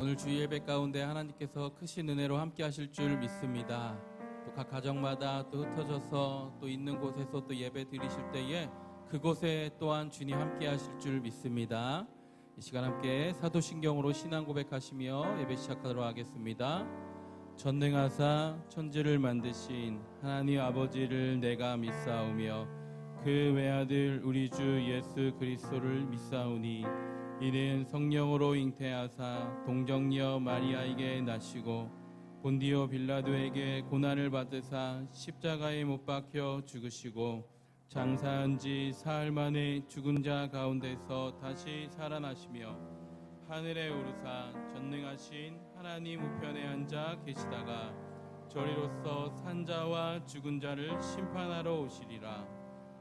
오늘 주일 예배 가운데 하나님께서 크신 은혜로 함께 하실 줄 믿습니다. 또 각 가정마다 또 흩어져서 또 있는 곳에서 또 예배 드리실 때에 그곳에 또한 주님 함께 하실 줄 믿습니다. 이 시간 함께 사도신경으로 신앙 고백하시며 예배 시작하도록 하겠습니다. 전능하사 천지를 만드신 하나님 아버지를 내가 믿사오며 그 외아들 우리 주 예수 그리스도를 믿사오니 이는 성령으로 잉태하사 동정녀 마리아에게 나시고 본디오 빌라도에게 고난을 받으사 십자가에 못 박혀 죽으시고 장사한 지 사흘 만에 죽은 자 가운데서 다시 살아나시며 하늘에 오르사 전능하신 하나님 우편에 앉아 계시다가 저리로서 산 자와 죽은 자를 심판하러 오시리라.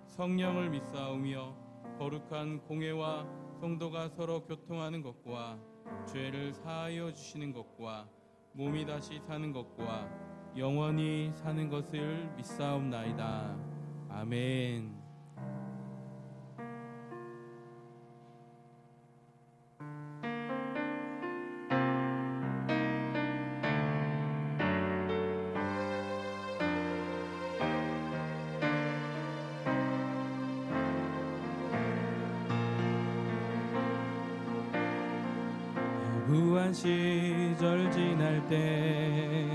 성령을 믿사오며 거룩한 공회와 성도가 서로 교통하는 것과 죄를 사하여 주시는 것과 몸이 다시 사는 것과 영원히 사는 것을 믿사옵나이다. 아멘. 무한 시절 지날 때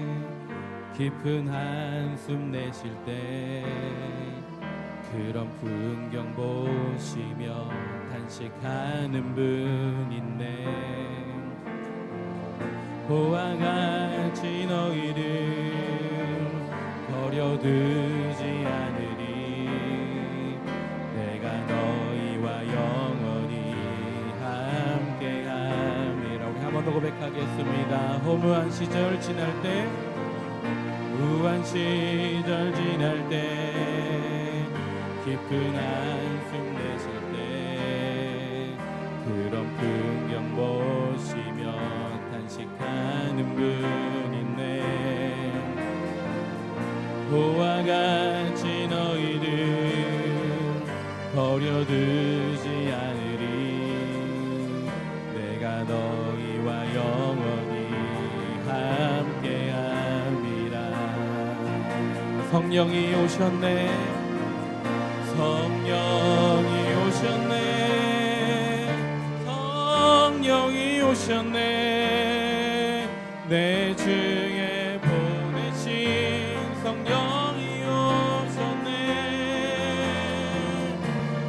깊은 한숨 내쉴 때 그런 풍경 보시며 탄식하는 분 있네. 보와 같이 너희를 버려두지 않으리. 내가 너희와 영원히 함께함이라. 우리 한 번 더 고백하겠습니다. 무한 시절 지날 때, 무한 시절 지날 때, 깊은 한숨 내쉴 때 그런 풍경 보시며 탄식하는 분 있네. 보와 같이 너희를 버려두지 않으리. 내가 너희와 영원히 함께함이라. 성령이 오셨네. 성령이 오셨네. 성령이 오셨네. 내 주에 보내신 성령이 오셨네.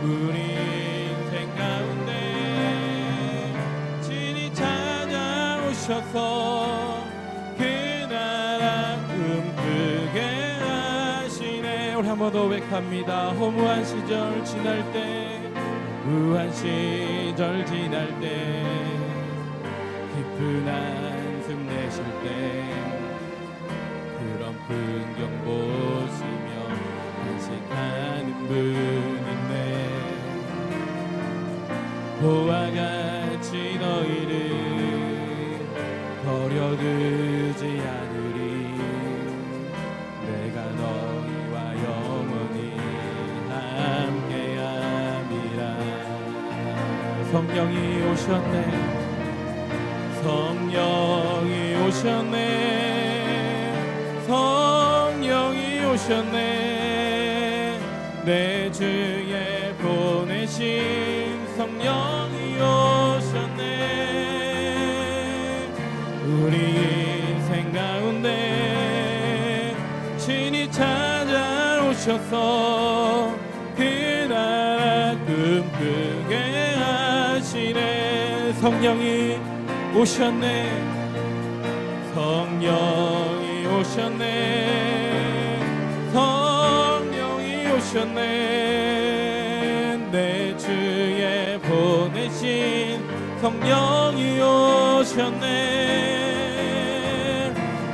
우리 인생 가운데 친히 찾아오셔서 그 나라 꿈꾸게 하시네. 우리 한 번 더 고백합니다. 무한 시절 지날 때, 무한 시절 지날 때, 깊은 한숨 내쉴 때 그런 풍경 보시며 탄식하는 분 있네. 보와 같이 너희를 버려두지 않으리. 내가 너희와 영원히 함께함이라. 성령이 오셨네. 성령이 오셨네. 성령이 오셨네. 내 주에 보내신 성령이 오셨네. 우리 인생 가운데 친히 찾아오셔서 그 나라 꿈꾸게 하시네. 성령이 오셨네. 성령이 오셨네. 성령이 오셨네. 내 주에 보내신 성령이 오셨네.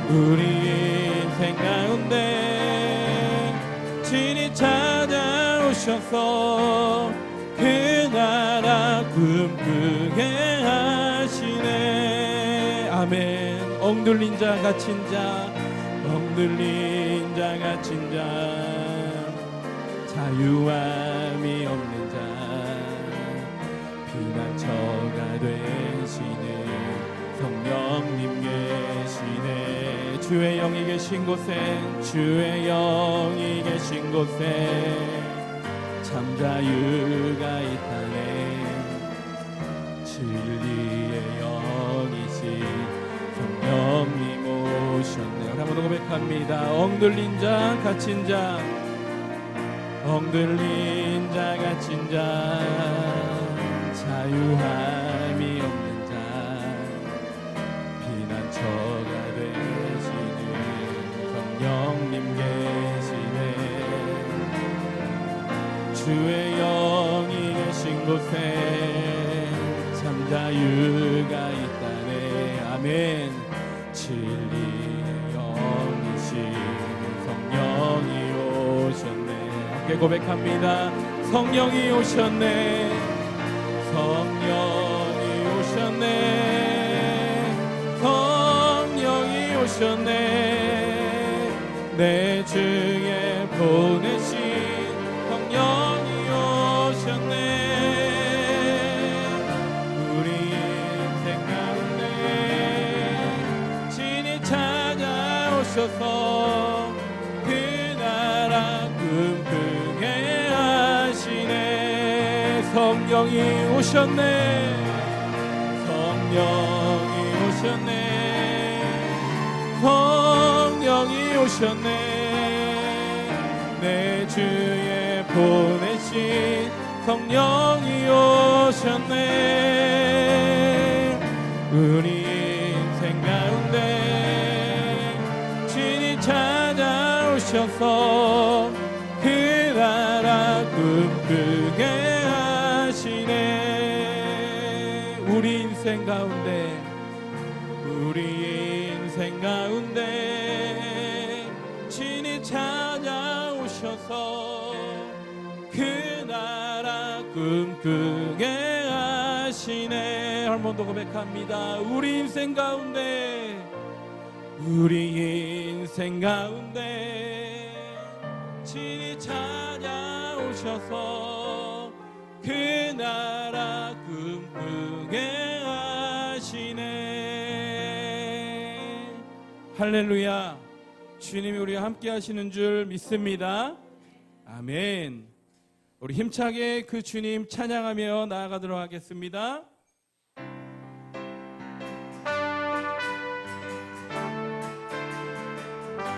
우리 인생 가운데 친히 찾아오셔서 그 나라 꿈꾸게 하시네. 아멘. 억눌린 자 갇힌 자, 억눌린 자 갇힌 자, 자유함이 없는 자, 피난처가 되시는 성령 주의 영이 계신 곳에, 주의 영이 계신 곳에 참 자유가 있다네. 진리의 영이신 성령님 오셨네. 우리 한번 더 고백합니다. 엉들린 자 갇힌 자, 엉들린 자 갇힌 자, 자유함이 없는 자, 피난처가 되시는 성령님 계시네. 주의 영이 계신 곳에 참 자유가 있다네. 아멘. 진리의 영이신 성령이 오셨네. 함께 고백합니다. 성령이 오셨네. 성령이 오셨네. 성령이 오셨네. 내 주에 보내신 성령이 오셨네. 우리 인생 가운데 진이 찾아오셔서 그 나라 꿈꾸게 하시네. 성령이 오셨네. 성령이 오셨네. 성령이 오셨네. 내 주에 보내신 성령이 오셨네. 우리 인생 가운데 주님 찾아오셔서 그 나라 꿈꾸게 하시네. 우리 인생 가운데, 우리 인생 가운데 주님 찾아오셔서 그 나라 꿈꾸게 하시네. 한 번 더 고백합니다. 우리 인생 가운데, 우리 인생 가운데 진이 찾아오셔서 그 나라 꿈꾸게 하시네. 할렐루야. 주님이 우리와 함께 하시는 줄 믿습니다. 아멘. 우리 힘차게 그 주님 찬양하며 나아가도록 하겠습니다.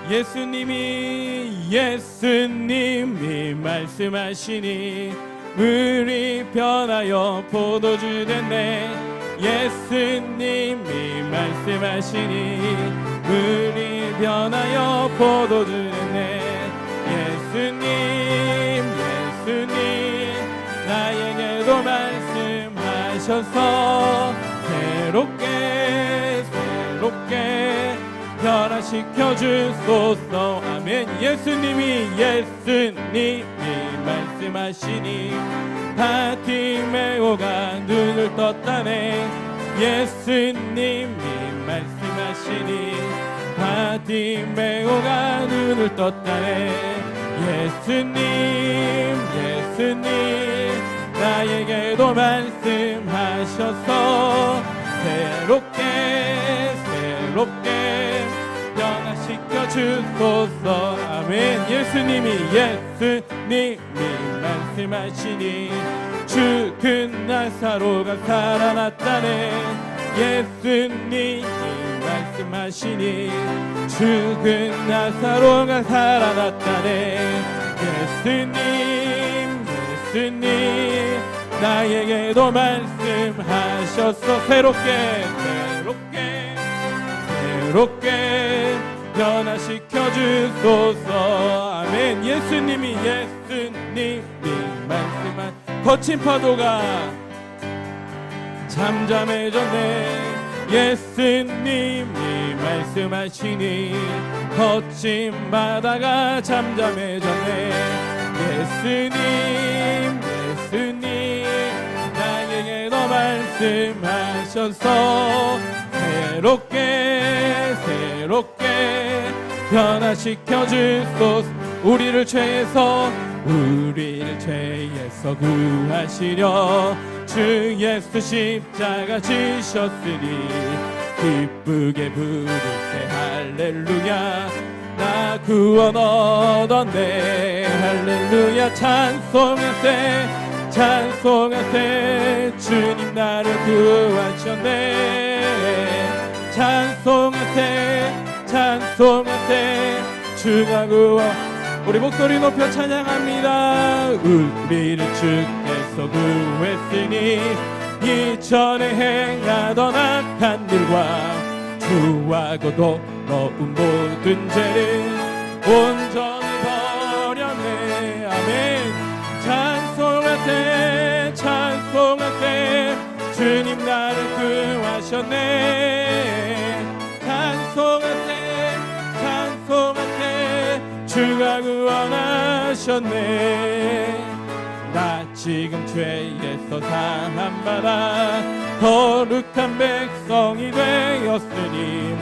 예수님이 말씀하시니 물이 변하여 포도주 됐네. 예수님이 말씀하시니 물이 변하여 포도주 됐네. 예수님 나에게도 말씀하셔서 새롭게 변화시켜 주소서. 아멘. 예수님이 말씀하시니 바티메오가 눈을 떴다네. 예수님이 말씀하시니 바티메오가 눈을 떴다네. 예수님 나에게도 말씀하셔서 새롭게 변화시켜 주소서. 아멘. 예수님이 말씀하시니 죽은 나사로가 살아났다네. 예수님이 말씀하시니 죽은 나사로가 살아났다네. 예수님 나에게도 말씀하셔서 새롭게 변화시켜 주소서. 아멘. 예수님이 말씀한 거친 파도가 잠잠해졌네. 예수님이 말씀하시니 거친 바다가 잠잠해졌네. 예수님 나에게도 말씀하셔서 새롭게 변화시켜 주소서. 우리를 죄에서 구하시려 주 예수 십자가 지셨으니 기쁘게 부르세 할렐루야 나 구원 얻었네 할렐루야 찬송하세 찬송하세 주님 나를 구하셨네 찬송하세 찬송하세 주가 구원 우리 목소리 높여 찬양합니다 우리를 주께서 구했으니 이전에 행하던 악한 일과 주와 고도로운 모든 죄를 온전히 버렸네 아멘 찬송하세 찬송하세 주님 나를 구하셨네 찬송하세 찬송하세 주가 구원하셨네 나 지금 죄에서 사함받아 거룩한 백성이 되었으니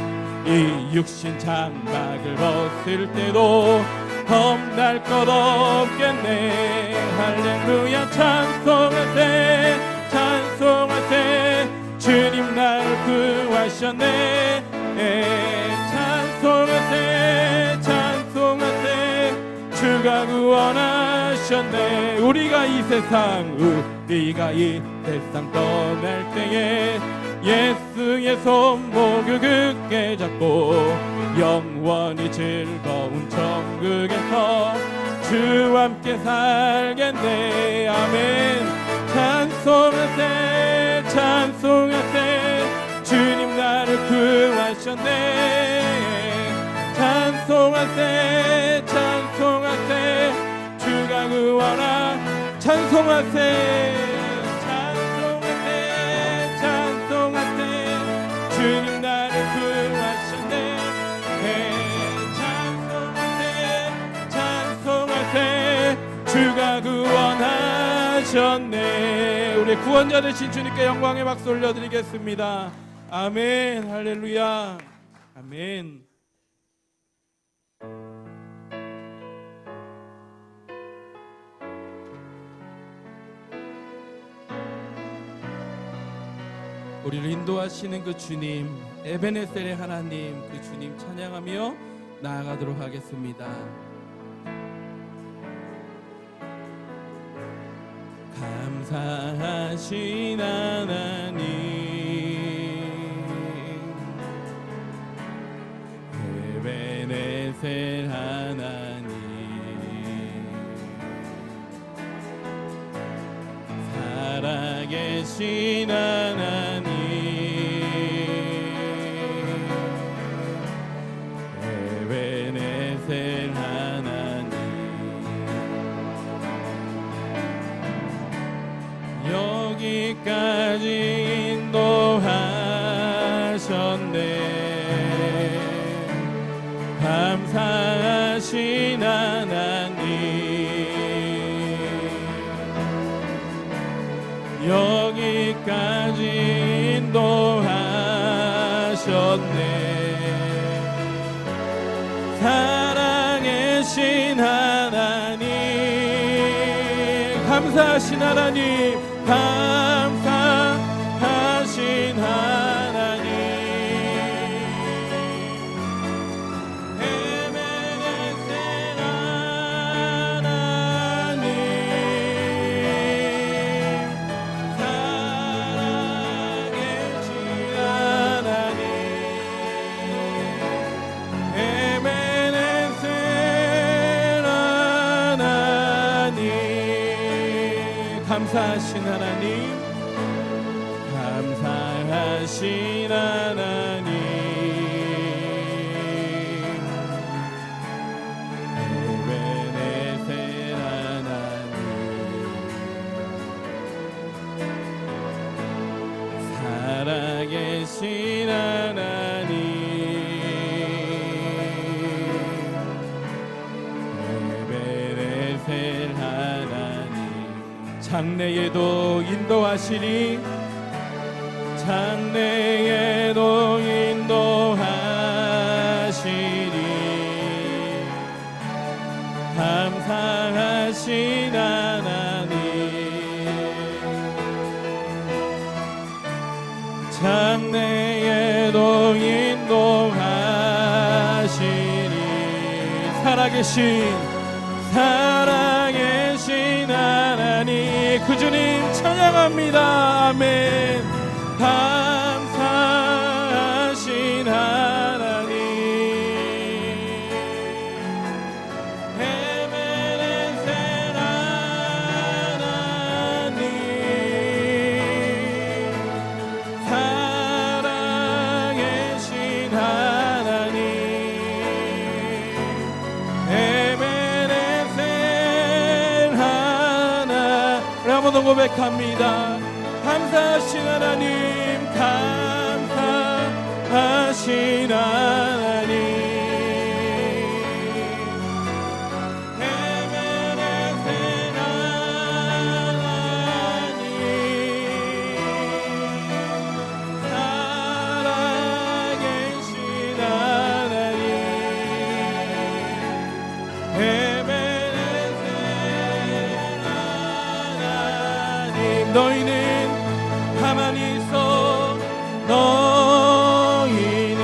이 육신 장막을 벗을 때도 겁날 것 없겠네 할렐루야 찬송하세 찬송하세 주님 나를 구하셨네 찬송하세 찬송하세 주가 구원하셨네 우리가 이 세상 떠날 때에 예수의 손목을 굳게 잡고 영원히 즐거운 천국에서 주와 함께 살겠네 아멘 찬송하세 찬송하세 주님 나를 구하셨네 찬송하세 찬송하세 주가 구원하 찬송하세 찬송하세 찬송하세 주님 나를 구하셨네 찬송하세 찬송하세 주가 구원하셨네 우리 구원자 되신 주님께 영광의 박수 올려드리겠습니다 아멘 할렐루야 아멘 우리를 인도하시는 그 주님 에베네셀의 하나님 그 주님 찬양하며 나아가도록 하겠습니다 감사하신 하나님 에베네셀 하나님 살아계신 하나님 에베네셀 하나님 여기까지 인도하셨네 감사하신 하나님 여기까지 인도하셨네 사랑하신 하나님 감사하신 하나님 감사하신 하나님 에베네셀 하나님 살아계신 하나님 에베네셀 하나님 감사하신 하나님 감사하신 하나님 에베네셀 하나님 살아계신 하나님 에베네셀 하나님 장래에도 인도하시리 장래에도 인도하시리 감사하신 하나님 장래에도 인도하시니 살아계신 하나님 그 주님 찬양합니다. 아멘. 감사하신 하나님 에베네셀 하나님 살아계신 하나님 에베네셀 하나 우리 한 번 더 고백합니다. 감사하신 하나님 감사하신 하나님 에베네셀 하나님 살아계신 하나님 에베네셀 하나님 너희는 가만히 있어 너희는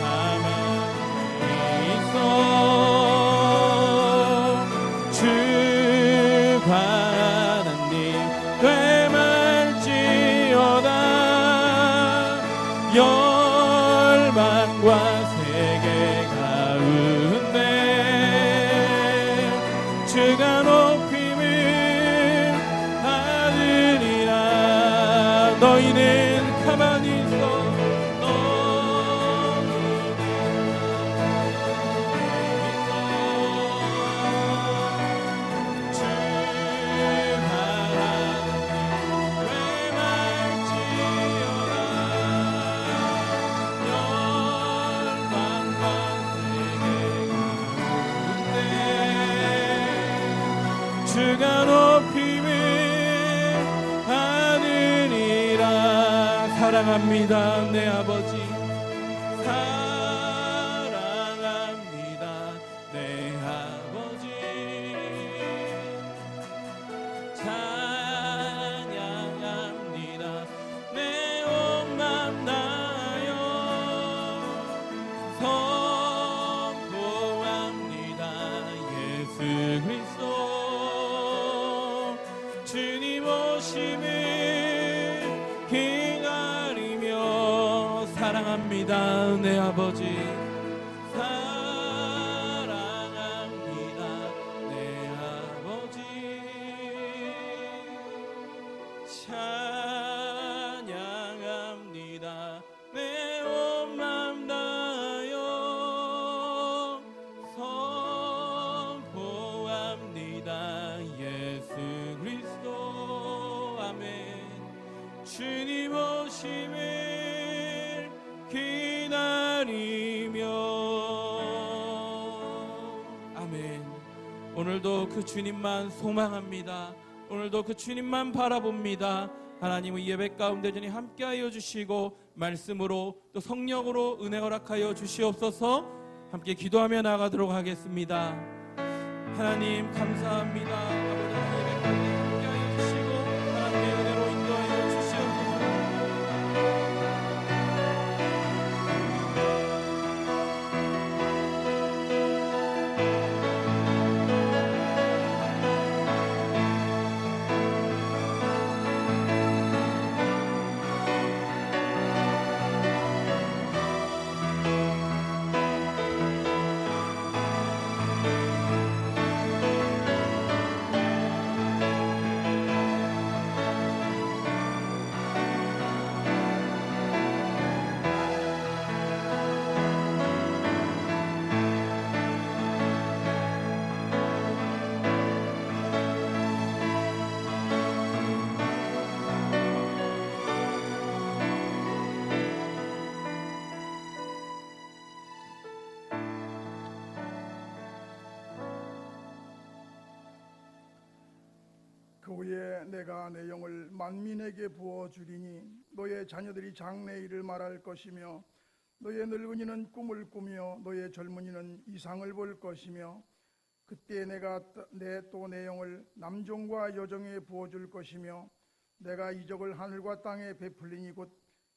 가만히 있어 주가 하나님 되말지어다 열방과 세계 가운데 주가 높임을 받으리라 너희는 가만히 있어 주가 높임을 하느니라. 사랑합니다 내 아버지 사랑합니다 내 아버지 찬양합니다 내 온 맘 다하여 선포합니다 예수 그리스도 주님 오심을 기다리며 사랑합니다 내 아버지 사랑합니다 내 아버지 찬양합니다 내 온 맘 다하여 선포합니다 예수 그리스도 아멘 주님 오심을 기다리며 아멘 오늘도 그 주님만 소망합니다. 오늘도 그 주님만 바라봅니다. 하나님의 예배 가운데 주님 함께하여 주시고 말씀으로 또 성령으로 은혜 허락하여 주시옵소서. 함께 기도하며 나가도록 하겠습니다. 하나님 감사합니다. 아버지 예배 가운데 함께하여 주시고 하나님의 은혜로 인도하여 주시옵소서. 그 후에 내가 내 영을 만민에게 부어주리니 너의 자녀들이 장래일을 말할 것이며 너의 늙은이는 꿈을 꾸며 너의 젊은이는 이상을 볼 것이며 그때 내가 또 내 영을 남종과 여종에 부어줄 것이며 내가 이적을 하늘과 땅에 베풀리니 곧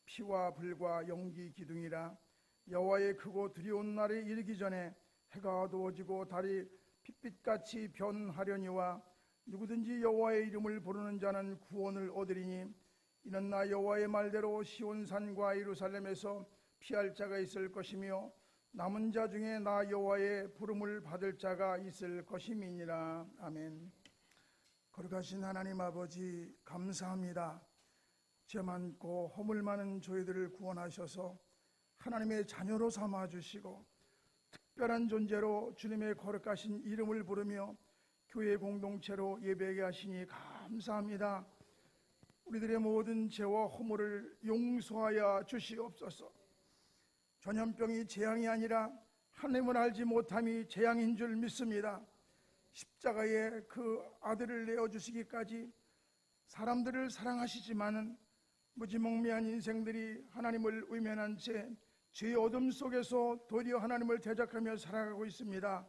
피와 불과 연기 기둥이라 여호와의 크고 두려운 날이 이르기 전에 해가 어두워지고 달이 핏빛같이 변하려니와 누구든지 여호와의 이름을 부르는 자는 구원을 얻으리니 이는 나 여호와의 말대로 시온산과 예루살렘에서 피할 자가 있을 것이며 남은 자 중에 나 여호와의 부름을 받을 자가 있을 것임이니라. 아멘. 거룩하신 하나님 아버지, 감사합니다. 죄 많고 허물 많은 저희들을 구원하셔서 하나님의 자녀로 삼아주시고 특별한 존재로 주님의 거룩하신 이름을 부르며 교회 공동체로 예배하게 하시니 감사합니다. 우리들의 모든 죄와 허물을 용서하여 주시옵소서. 전염병이 재앙이 아니라 하나님을 알지 못함이 재앙인 줄 믿습니다. 십자가에 그 아들을 내어주시기까지 사람들을 사랑하시지만은 무지몽매한 인생들이 하나님을 외면한 채 죄의 어둠 속에서 도리어 하나님을 대적하며 살아가고 있습니다.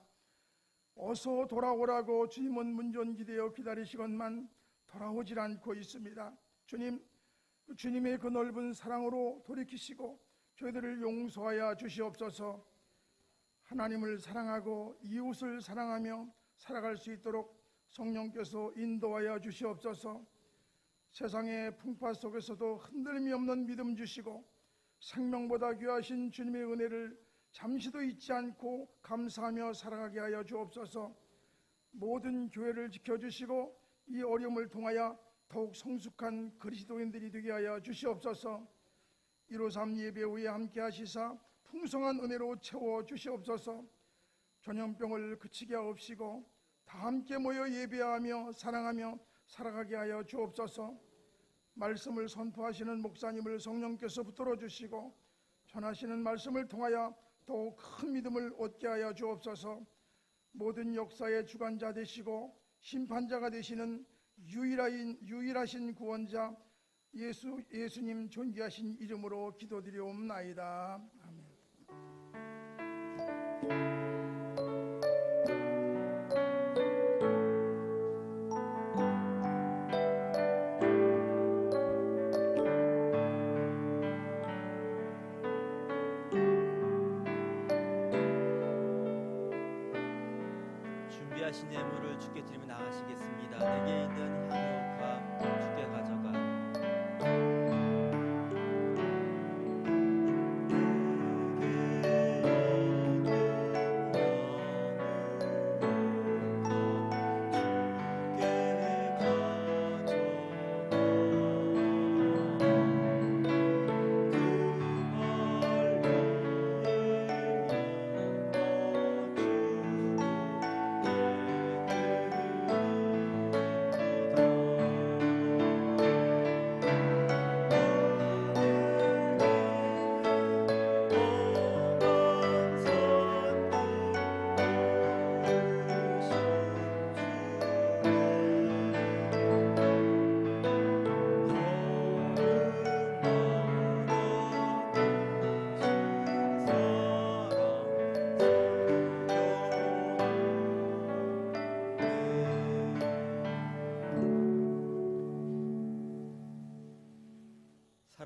어서 돌아오라고 주님은 문전기대어 기다리시건만 돌아오질 않고 있습니다. 주님, 주님의 그 넓은 사랑으로 돌이키시고 저희들을 용서하여 주시옵소서. 하나님을 사랑하고 이웃을 사랑하며 살아갈 수 있도록 성령께서 인도하여 주시옵소서. 세상의 풍파 속에서도 흔들림이 없는 믿음 주시고 생명보다 귀하신 주님의 은혜를 잠시도 잊지 않고 감사하며 살아가게 하여 주옵소서. 모든 교회를 지켜주시고 이 어려움을 통하여 더욱 성숙한 그리스도인들이 되게 하여 주시옵소서. 153 예배 후에 함께 하시사 풍성한 은혜로 채워 주시옵소서. 전염병을 그치게 하옵시고 다 함께 모여 예배하며 사랑하며 살아가게 하여 주옵소서. 말씀을 선포하시는 목사님을 성령께서 붙들어 주시고 전하시는 말씀을 통하여 더욱 큰 믿음을 얻게 하여 주옵소서. 모든 역사의 주관자 되시고 심판자가 되시는 유일하신 구원자 예수님 존귀하신 이름으로 기도드리옵나이다. 아멘. 준비하신 예물을 주께 드리며 나가시겠습니다. 내게 있는 향유와 주께 가져가.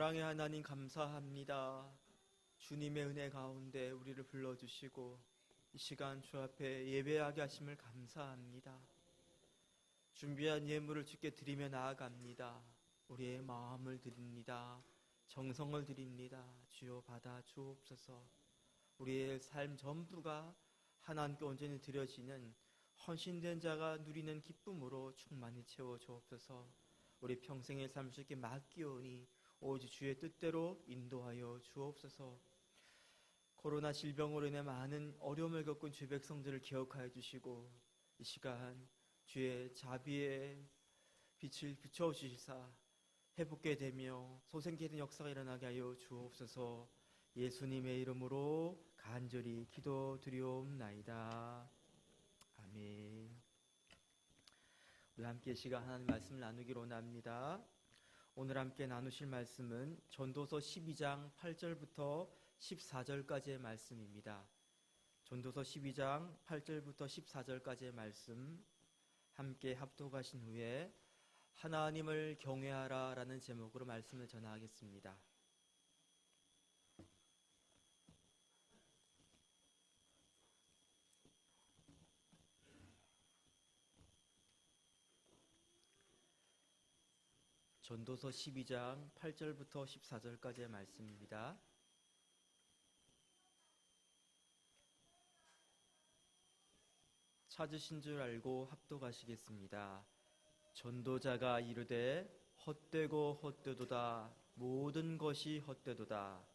사랑의 하나님 감사합니다. 주님의 은혜 가운데 우리를 불러주시고 이 시간 주 앞에 예배하게 하심을 감사합니다. 준비한 예물을 주께 드리며 나아갑니다. 우리의 마음을 드립니다. 정성을 드립니다. 주여 받아 주옵소서. 우리의 삶 전부가 하나님께 온전히 드려지는 헌신된 자가 누리는 기쁨으로 충만히 채워 주옵소서. 우리 평생의 삶을 주께 맡기오니 오직 주의 뜻대로 인도하여 주옵소서. 코로나 질병으로 인해 많은 어려움을 겪은 주의 백성들을 기억하여 주시고 이 시간 주의 자비의 빛을 비춰주시사 회복게 되며 소생케 된 역사가 일어나게 하여 주옵소서. 예수님의 이름으로 간절히 기도드리옵나이다. 아멘. 우리 함께 이 시간 하나님 말씀을 나누기로 원합니다. 오늘 함께 나누실 말씀은 전도서 12장 8절부터 14절까지의 말씀입니다. 전도서 12장 8절부터 14절까지의 말씀 함께 합독하신 후에 하나님을 경외하라 라는 제목으로 말씀을 전하겠습니다. 전도서 12장 8절부터 14절까지의 말씀입니다. 찾으신 줄 알고 합독하시겠습니다. 전도자가 이르되 헛되고 헛되도다. 모든 것이 헛되도다.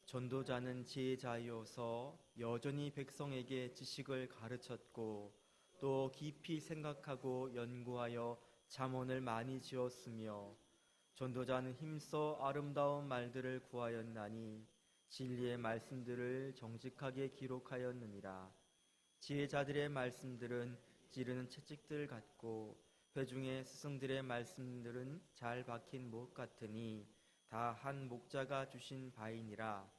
전도자는 제자여서 여전히 백성에게 지식을 가르쳤고 또 깊이 생각하고 연구하여 잠언을 많이 지었으며 전도자는 힘써 아름다운 말들을 구하였나니 진리의 말씀들을 정직하게 기록하였느니라. 지혜자들의 말씀들은 찌르는 채찍들 같고 회중의 스승들의 말씀들은 잘 박힌 못 같으니 다 한 목자가 주신 바이니라.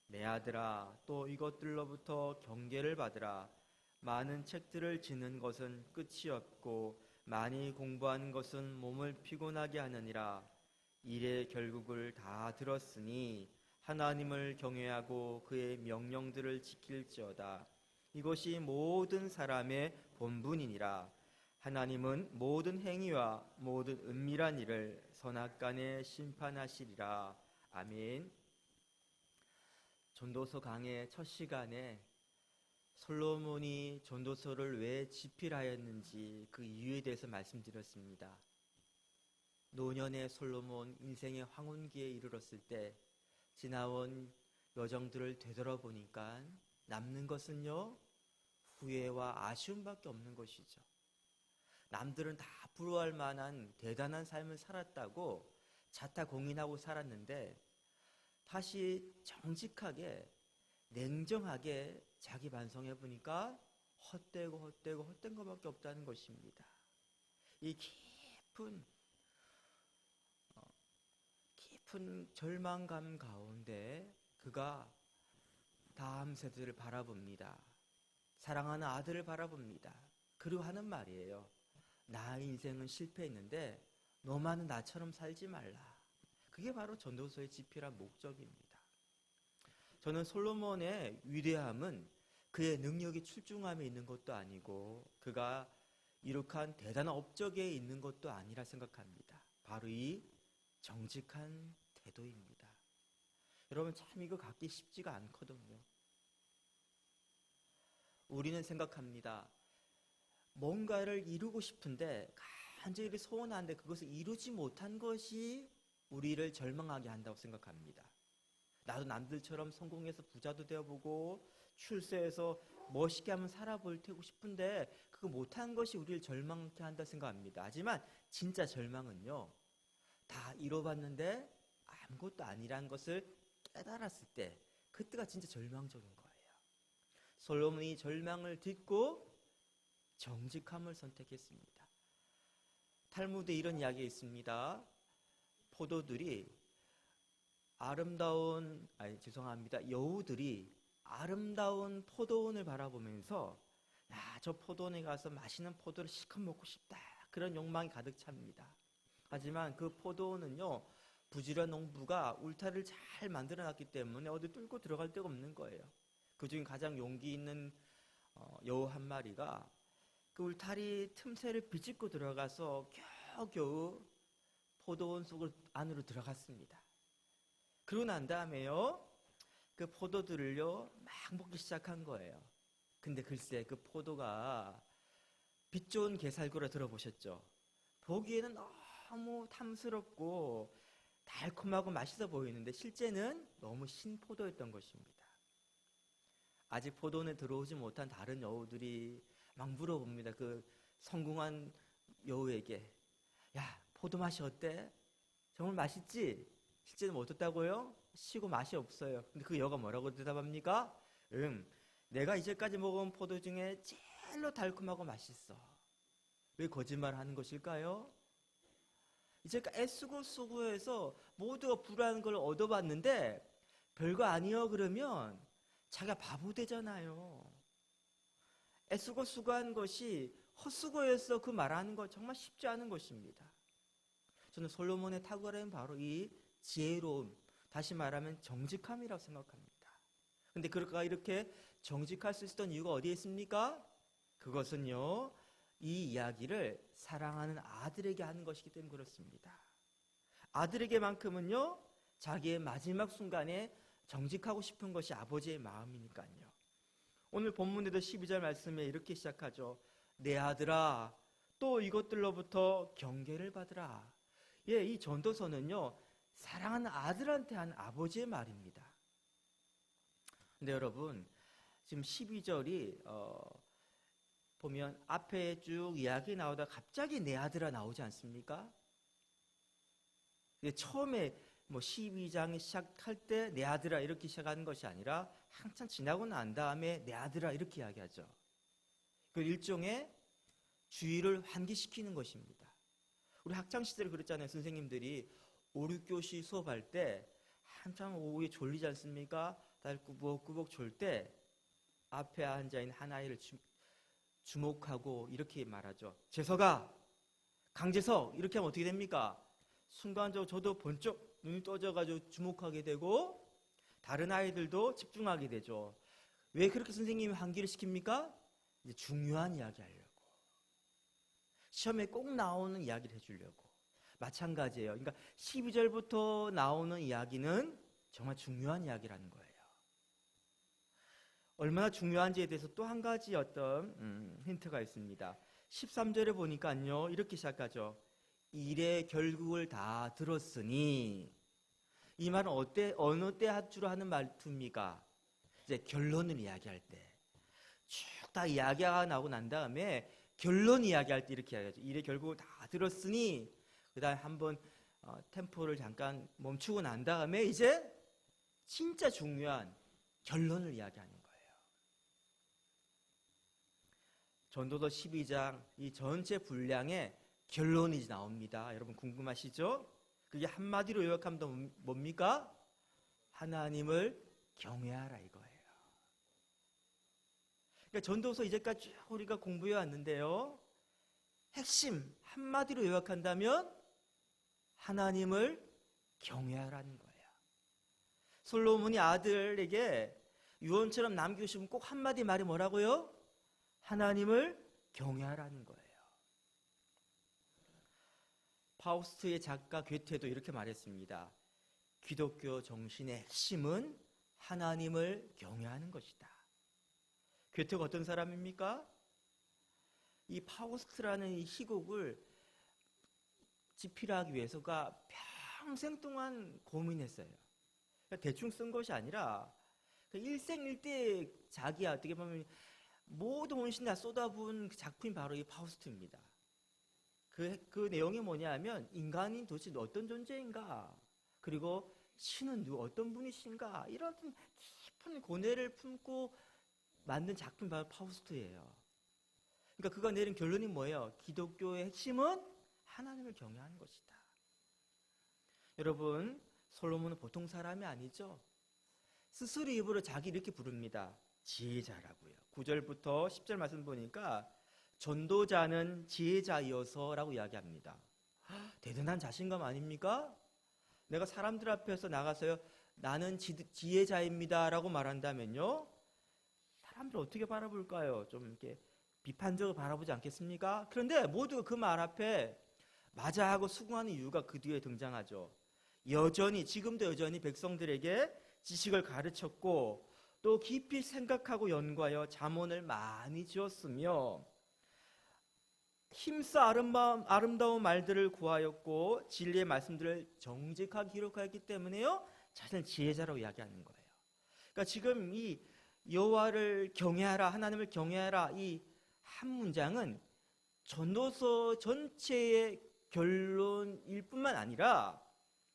내 아들아, 또 이것들로부터 경계를 받으라. 많은 책들을 지는 것은 끝이 없고 많이 공부한 것은 몸을 피곤하게 하느니라. 일의 결국을 다 들었으니 하나님을 경외하고 그의 명령들을 지킬지어다. 이것이 모든 사람의 본분이니라. 하나님은 모든 행위와 모든 은밀한 일을 선악간에 심판하시리라. 아멘. 전도서 강의 첫 시간에 솔로몬이 전도서를 왜 집필하였는지 그 이유에 대해서 말씀드렸습니다. 노년의 솔로몬 인생의 황혼기에 이르렀을 때 지나온 여정들을 되돌아보니까 남는 것은요, 후회와 아쉬움밖에 없는 것이죠. 남들은 다 부러워할 만한 대단한 삶을 살았다고 자타공인하고 살았는데 다시 정직하게 냉정하게 자기 반성해 보니까 헛된 것밖에 없다는 것입니다. 이 깊은 절망감 가운데 그가 다음 세대를 바라봅니다. 사랑하는 아들을 바라봅니다. 그리고 하는 말이에요. 나의 인생은 실패했는데 너만은 나처럼 살지 말라. 그게 바로 전도서의 집필한 목적입니다. 저는 솔로몬의 위대함은 그의 능력이 출중함에 있는 것도 아니고 그가 이룩한 대단한 업적에 있는 것도 아니라 생각합니다. 바로 이 정직한 태도입니다. 여러분 참 이거 갖기 쉽지가 않거든요. 우리는 생각합니다. 뭔가를 이루고 싶은데 간절히 소원하는데 그것을 이루지 못한 것이 우리를 절망하게 한다고 생각합니다. 나도 남들처럼 성공해서 부자도 되어보고 출세해서 멋있게 한번 살아볼 테고 싶은데 그거 못한 것이 우리를 절망케 한다 생각합니다. 하지만 진짜 절망은요, 다 이뤄봤는데 아무것도 아니란 것을 깨달았을 때 그때가 진짜 절망적인 거예요. 솔로몬이 절망을 딛고 정직함을 선택했습니다. 탈무드에 이런 이야기가 있습니다. 여우들이 아름다운 포도원을 바라보면서 저 포도원에 가서 맛있는 포도를 실컷 먹고 싶다. 그런 욕망이 가득 찹니다. 하지만 그 포도원은요, 부지런한 농부가 울타리를 잘 만들어놨기 때문에 어디 뚫고 들어갈 데가 없는 거예요. 그중에 가장 용기 있는 여우 한 마리가 그 울타리 틈새를 비집고 들어가서 겨우겨우 포도원 안으로 들어갔습니다. 그러고 난 다음에요, 그 포도들을요 막 먹기 시작한 거예요. 근데 글쎄 그 포도가 빛 좋은 게살구라 들어보셨죠? 보기에는 너무 탐스럽고 달콤하고 맛있어 보이는데 실제는 너무 신포도였던 것입니다. 아직 포도원에 들어오지 못한 다른 여우들이 막 물어봅니다. 그 성공한 여우에게, 야, 포도 맛이 어때? 정말 맛있지? 실제는 뭐 어떻다고요? 시고 맛이 없어요. 근데 그 여우가 뭐라고 대답합니까? 내가 이제까지 먹은 포도 중에 제일로 달콤하고 맛있어. 왜 거짓말하는 것일까요? 이제까지 애쓰고 수고해서 모두가 불안한 걸 얻어봤는데 별거 아니요 그러면 자기가 바보 되잖아요. 애쓰고 수고한 것이 헛수고였어 그 말하는 거 정말 쉽지 않은 것입니다. 저는 솔로몬의 탁월함은 바로 이 지혜로움, 다시 말하면 정직함이라고 생각합니다. 근데 그가 이렇게 정직할 수 있었던 이유가 어디에 있습니까? 그것은요, 이 이야기를 사랑하는 아들에게 하는 것이기 때문에 그렇습니다. 아들에게만큼은요, 자기의 마지막 순간에 정직하고 싶은 것이 아버지의 마음이니까요. 오늘 본문에도 12절 말씀에 이렇게 시작하죠. 내 아들아, 또 이것들로부터 경계를 받으라. 예, 이 전도서는요, 사랑하는 아들한테 한 아버지의 말입니다. 근데 여러분, 지금 12절이 보면 앞에 쭉 이야기 나오다 갑자기 내 아들아 나오지 않습니까? 처음에 12장이 시작할 때 내 아들아 이렇게 시작하는 것이 아니라 한참 지나고 난 다음에 내 아들아 이렇게 이야기하죠. 그 일종의 주의를 환기시키는 것입니다. 우리 학창시절에 그랬잖아요. 선생님들이 5, 6교시 수업할 때 한참 오후에 졸리지 않습니까? 다들 꾸벅꾸벅 졸 때 앞에 앉아있는 한 아이를 주목하고 이렇게 말하죠. 재석아, 강재석, 이렇게 하면 어떻게 됩니까? 순간적으로 저도 번쩍 눈이 떠져가지고 주목하게 되고 다른 아이들도 집중하게 되죠. 왜 그렇게 선생님이 환기를 시킵니까? 이제 중요한 이야기 하려고. 시험에 꼭 나오는 이야기를 해주려고. 마찬가지예요. 그러니까 12절부터 나오는 이야기는 정말 중요한 이야기라는 거예요. 얼마나 중요한지에 대해서 또 한 가지 어떤 힌트가 있습니다. 13절에 보니까요, 이렇게 시작하죠. 일의 결국을 다 들었으니. 이 말은 어느 때 주로 하는 말투입니까? 이제 결론을 이야기할 때. 쭉 다 이야기가 나오고 난 다음에 결론 이야기할 때 이렇게 이야기하죠. 일의 결국을 다 들었으니. 그 다음에 한번 템포를 잠깐 멈추고 난 다음에 이제 진짜 중요한 결론을 이야기하는 거예요. 전도서 12장 이 전체 분량의 결론이 나옵니다. 여러분 궁금하시죠? 그게 한마디로 요약하면 뭡니까? 하나님을 경외하라 이거예요. 그러니까 전도서 이제까지 쭉 우리가 공부해 왔는데요. 핵심 한마디로 요약한다면 하나님을 경외하라는 거예요. 솔로몬이 아들에게 유언처럼 남기고 싶으면 꼭 한마디 말이 뭐라고요? 하나님을 경외하라는 거예요. 파우스트의 작가 괴테도 이렇게 말했습니다. 기독교 정신의 핵심은 하나님을 경외하는 것이다. 괴테가 어떤 사람입니까? 이 파우스트라는 이 희곡을 집필하기 위해서가 평생 동안 고민했어요. 그러니까 대충 쓴 것이 아니라 일생일대 자기야 어떻게 보면 모든 혼신 다 쏟아부은 그 작품이 바로 이 파우스트입니다. 그 내용이 뭐냐면 인간이 도대체 어떤 존재인가, 그리고 신은 어떤 분이신가, 이런 깊은 고뇌를 품고 만든 작품이 바로 파우스트예요. 그러니까 그가 내린 결론이 뭐예요? 기독교의 핵심은 하나님을 경외하는 것이다. 여러분, 솔로몬은 보통 사람이 아니죠. 스스로 입으로 자기 이렇게 부릅니다. 지혜자라고요. 9절부터 10절 말씀 보니까 전도자는 지혜자이어서라고 이야기합니다. 대단한 자신감 아닙니까? 내가 사람들 앞에서 나가서요, 나는 지혜자입니다 라고 말한다면요, 사람들 어떻게 바라볼까요? 좀 이렇게 비판적으로 바라보지 않겠습니까? 그런데 모두 그 말 앞에 맞아 하고 수긍하는 이유가 그 뒤에 등장하죠. 지금도 여전히 백성들에게 지식을 가르쳤고 또 깊이 생각하고 연구하여 잠언을 많이 지었으며 힘써 아름다운 말들을 구하였고 진리의 말씀들을 정직하게 기록하였기 때문에요, 자신을 지혜자라고 이야기하는 거예요. 그러니까 지금 이 여호와를 경외하라, 하나님을 경외하라, 이 한 문장은 전도서 전체의 결론일 뿐만 아니라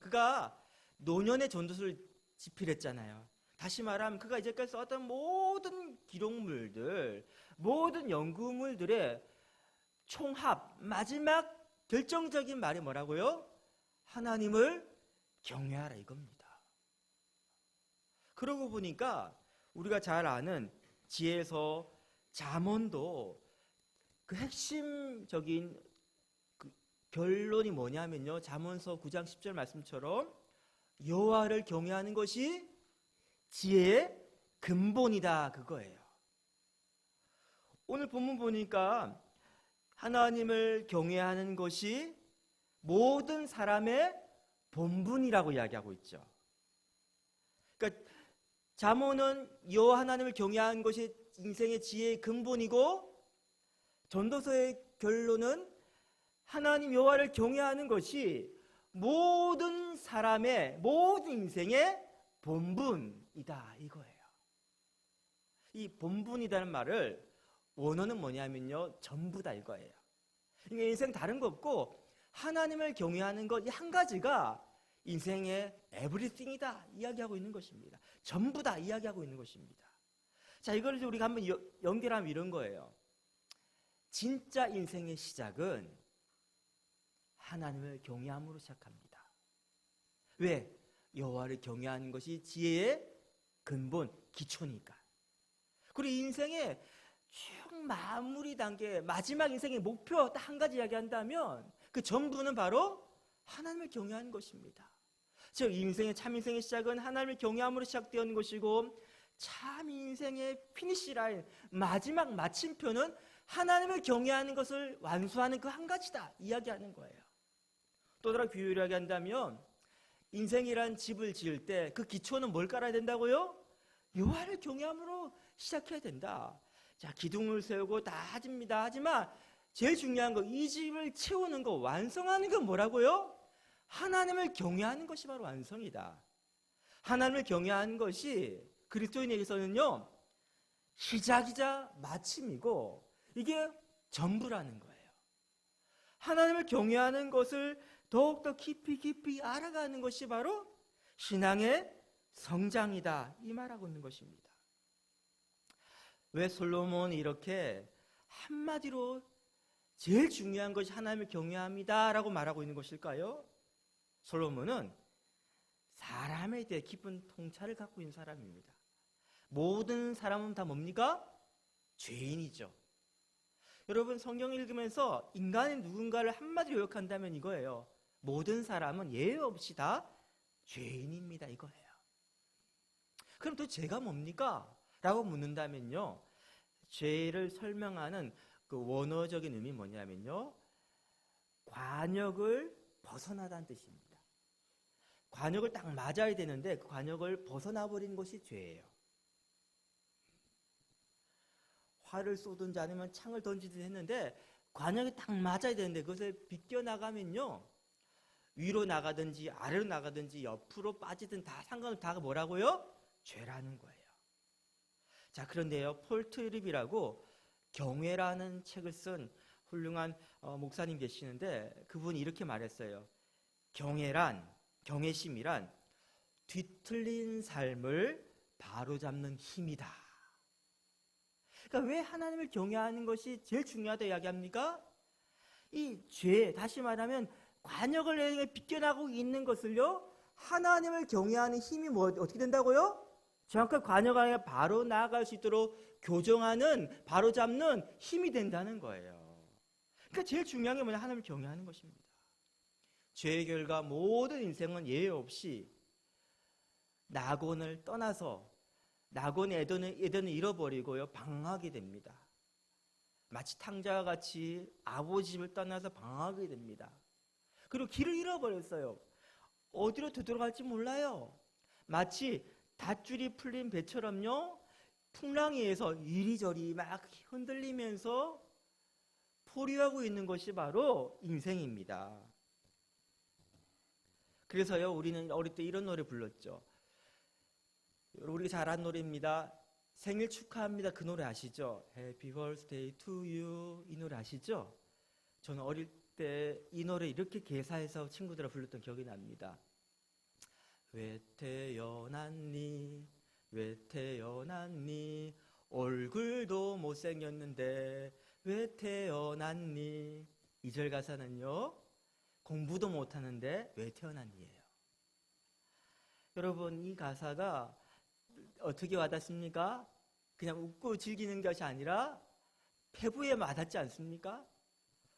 그가 노년의 전도서를 집필했잖아요. 다시 말하면 그가 이제까지 써왔던 모든 기록물들, 모든 연구물들의 총합, 마지막 결정적인 말이 뭐라고요? 하나님을 경외하라 이겁니다. 그러고 보니까 우리가 잘 아는 지혜서, 잠언도 그 핵심적인 그 결론이 뭐냐면요, 잠언서 9장 10절 말씀처럼 여호와를 경외하는 것이 지혜의 근본이다 그거예요. 오늘 본문 보니까 하나님을 경외하는 것이 모든 사람의 본분이라고 이야기하고 있죠. 그러니까 잠언은 여호와 하나님을 경외하는 것이 인생의 지혜의 근본이고, 전도서의 결론은 하나님 여호와를 경외하는 것이 모든 사람의 모든 인생의 본분이다 이거예요. 이 본분이라는 말을 원어는 뭐냐면요, 전부다 이거예요. 그러니까 인생 다른 거 없고 하나님을 경외하는 것 이 한 가지가 인생의 에브리띵이다 이야기하고 있는 것입니다. 전부다 이야기하고 있는 것입니다. 자, 이걸 우리가 한번 연결하면 이런 거예요. 진짜 인생의 시작은 하나님을 경외함으로 시작합니다. 왜? 여호와를 경외하는 것이 지혜의 근본, 기초니까. 그리고 인생의 쭉 마무리 단계, 마지막 인생의 목표 딱 한 가지 이야기한다면 그 전부는 바로 하나님을 경외하는 것입니다. 즉 인생의 참 인생의 시작은 하나님을 경외함으로 시작되는 것이고, 참 인생의 피니시 라인, 마지막 마침표는 하나님을 경외하는 것을 완수하는 그 한 가지다 이야기하는 거예요. 또 다른 비유를 이야기한다면 인생이란 집을 지을 때 그 기초는 뭘 깔아야 된다고요? 여호와를 경외함으로 시작해야 된다. 자, 기둥을 세우고 다 하집니다. 하지만 제일 중요한 거, 이 집을 채우는 거, 완성하는 건 뭐라고요? 하나님을 경외하는 것이 바로 완성이다. 하나님을 경외하는 것이 그리스도인에게서는요, 시작이자 마침이고 이게 전부라는 거예요. 하나님을 경외하는 것을 더욱더 깊이 알아가는 것이 바로 신앙의 성장이다 이 말하고 있는 것입니다. 왜 솔로몬이 이렇게 한마디로 제일 중요한 것이 하나님을 경외합니다 라고 말하고 있는 것일까요? 솔로몬은 사람에 대해 깊은 통찰을 갖고 있는 사람입니다. 모든 사람은 다 뭡니까? 죄인이죠. 여러분, 성경 읽으면서 인간의 누군가를 한마디로 요약한다면 이거예요. 모든 사람은 예외 없이 다 죄인입니다 이거예요. 그럼 또 죄가 뭡니까? 라고 묻는다면요, 죄를 설명하는 그 원어적인 의미 뭐냐면요, 관역을 벗어나다는 뜻입니다. 관역을 딱 맞아야 되는데 그 관역을 벗어나 버리는 것이 죄예요. 활을 쏘든지 아니면 창을 던지든지 했는데 관역이 딱 맞아야 되는데 그것을 비껴나가면요, 위로 나가든지 아래로 나가든지 옆으로 빠지든 다 상관없이 다 뭐라고요? 죄라는 거예요. 자, 그런데요, 폴 트립이라고 경외라는 책을 쓴 훌륭한 목사님 계시는데 그분이 이렇게 말했어요. 경외심이란 뒤틀린 삶을 바로잡는 힘이다. 그러니까 왜 하나님을 경외하는 것이 제일 중요하다 이야기합니까? 이 죄, 다시 말하면 관역을 내게 비껴나가고 있는 것을요, 하나님을 경외하는 힘이 어떻게 된다고요? 정확한 관역 안에 바로 나아갈 수 있도록 교정하는, 바로잡는 힘이 된다는 거예요. 그러니까 제일 중요한 게 뭐냐? 하나님을 경외하는 것입니다. 죄의 결과 모든 인생은 예외 없이 낙원을 떠나서 낙원의 에덴을 잃어버리고요, 방황하게 됩니다. 마치 탕자와 같이 아버지 집을 떠나서 방황하게 됩니다. 그리고 길을 잃어버렸어요. 어디로 되돌아갈지 몰라요. 마치 닷줄이 풀린 배처럼요, 풍랑위에서 이리저리 막 흔들리면서 포류하고 있는 것이 바로 인생입니다. 그래서요, 우리는 어릴 때 이런 노래 불렀죠. 우리가 잘 아는 노래입니다. 생일 축하합니다. 그 노래 아시죠? Happy birthday to you. 이 노래 아시죠? 저는 어릴 때 이 노래 이렇게 개사해서 친구들과 불렀던 기억이 납니다. 왜 태어났니? 왜 태어났니? 얼굴도 못생겼는데 왜 태어났니? 2절 가사는요, 공부도 못하는데 왜 태어났니예요. 여러분, 이 가사가 어떻게 와닿습니까? 그냥 웃고 즐기는 것이 아니라 폐부에 와닿지 않습니까?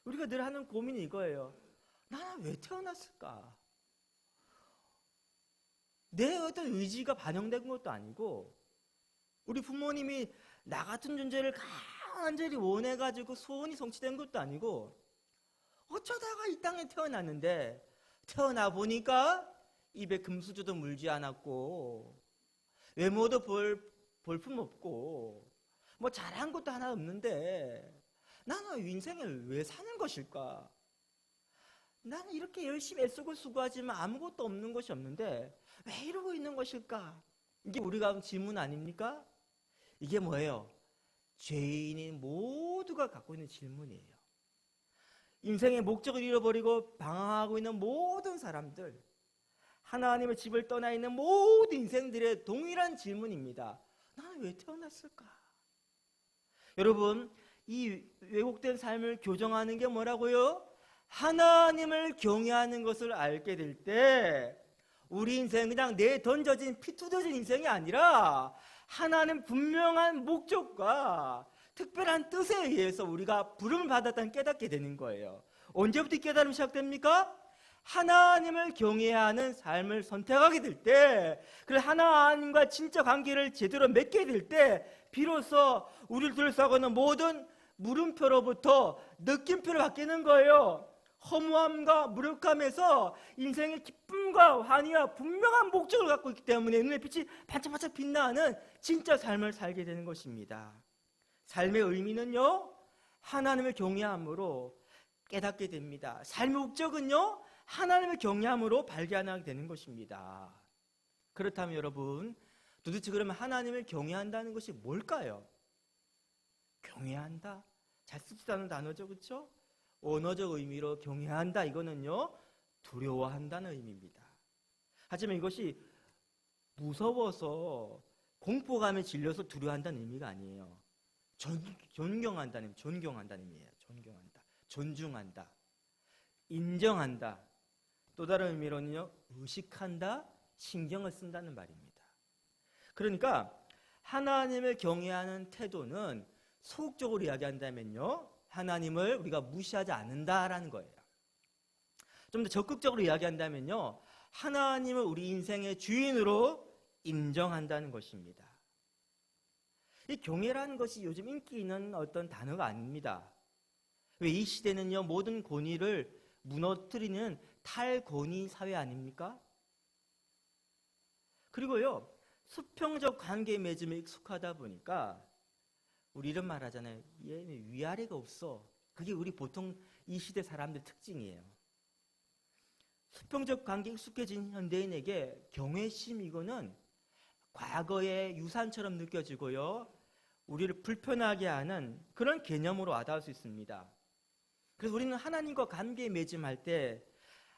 우리가 늘 하는 고민이 이거예요. 나는 왜 태어났을까? 내 어떤 의지가 반영된 것도 아니고, 우리 부모님이 나 같은 존재를 간절히 원해가지고 소원이 성취된 것도 아니고, 어쩌다가 이 땅에 태어났는데 태어나 보니까 입에 금수저도 물지 않았고 외모도 볼품 없고 뭐 잘한 것도 하나 없는데 나는 인생을 왜 사는 것일까? 나는 이렇게 열심히 애쓰고 수고하지만 아무것도 없는 것이 없는데 왜 이러고 있는 것일까? 이게 우리가 질문 아닙니까? 이게 뭐예요? 죄인인 모두가 갖고 있는 질문이에요. 인생의 목적을 잃어버리고 방황하고 있는 모든 사람들, 하나님의 집을 떠나 있는 모든 인생들의 동일한 질문입니다. 나는 왜 태어났을까? 여러분, 이 왜곡된 삶을 교정하는 게 뭐라고요? 하나님을 경외하는 것을 알게 될 때 우리 인생 그냥 내 던져진 피 뜯어진 인생이 아니라 하나님 분명한 목적과 특별한 뜻에 의해서 우리가 부름을 받았다는 깨닫게 되는 거예요. 언제부터 깨달음이 시작됩니까? 하나님을 경외하는 삶을 선택하게 될 때, 그리고 하나님과 진짜 관계를 제대로 맺게 될 때 비로소 우리를 둘러싸고 있는 모든 물음표로부터 느낌표로 바뀌는 거예요. 허무함과 무력함에서 인생의 기쁨과 환희와 분명한 목적을 갖고 있기 때문에 눈에 빛이 반짝반짝 빛나는 진짜 삶을 살게 되는 것입니다. 삶의 의미는요, 하나님을 경외함으로 깨닫게 됩니다. 삶의 목적은요, 하나님을 경외함으로 발견하게 되는 것입니다. 그렇다면 여러분, 도대체 그러면 하나님을 경외한다는 것이 뭘까요? 경외한다? 잘 쓰지도 않은 단어죠, 그렇죠? 언어적 의미로 경외한다, 이거는요, 두려워한다는 의미입니다. 하지만 이것이 무서워서 공포감에 질려서 두려워한다는 의미가 아니에요. 존경한다는 의미예요. 존경한다, 존중한다, 인정한다. 또 다른 의미로는요, 의식한다, 신경을 쓴다는 말입니다. 그러니까 하나님을 경외하는 태도는 소극적으로 이야기한다면요, 하나님을 우리가 무시하지 않는다라는 거예요. 좀 더 적극적으로 이야기한다면요, 하나님을 우리 인생의 주인으로 인정한다는 것입니다. 이 경외라는 것이 요즘 인기 있는 어떤 단어가 아닙니다. 왜 이 시대는요, 모든 권위를 무너뜨리는 탈권위 사회 아닙니까? 그리고요, 수평적 관계 맺음에 익숙하다 보니까 우리 이런 말 하잖아요. 얘는 위아래가 없어. 그게 우리 보통 이 시대 사람들 특징이에요. 수평적 관계에 익숙해진 현대인에게 경외심, 이거는 과거의 유산처럼 느껴지고요, 우리를 불편하게 하는 그런 개념으로 와닿을 수 있습니다. 그래서 우리는 하나님과 관계 맺음할 때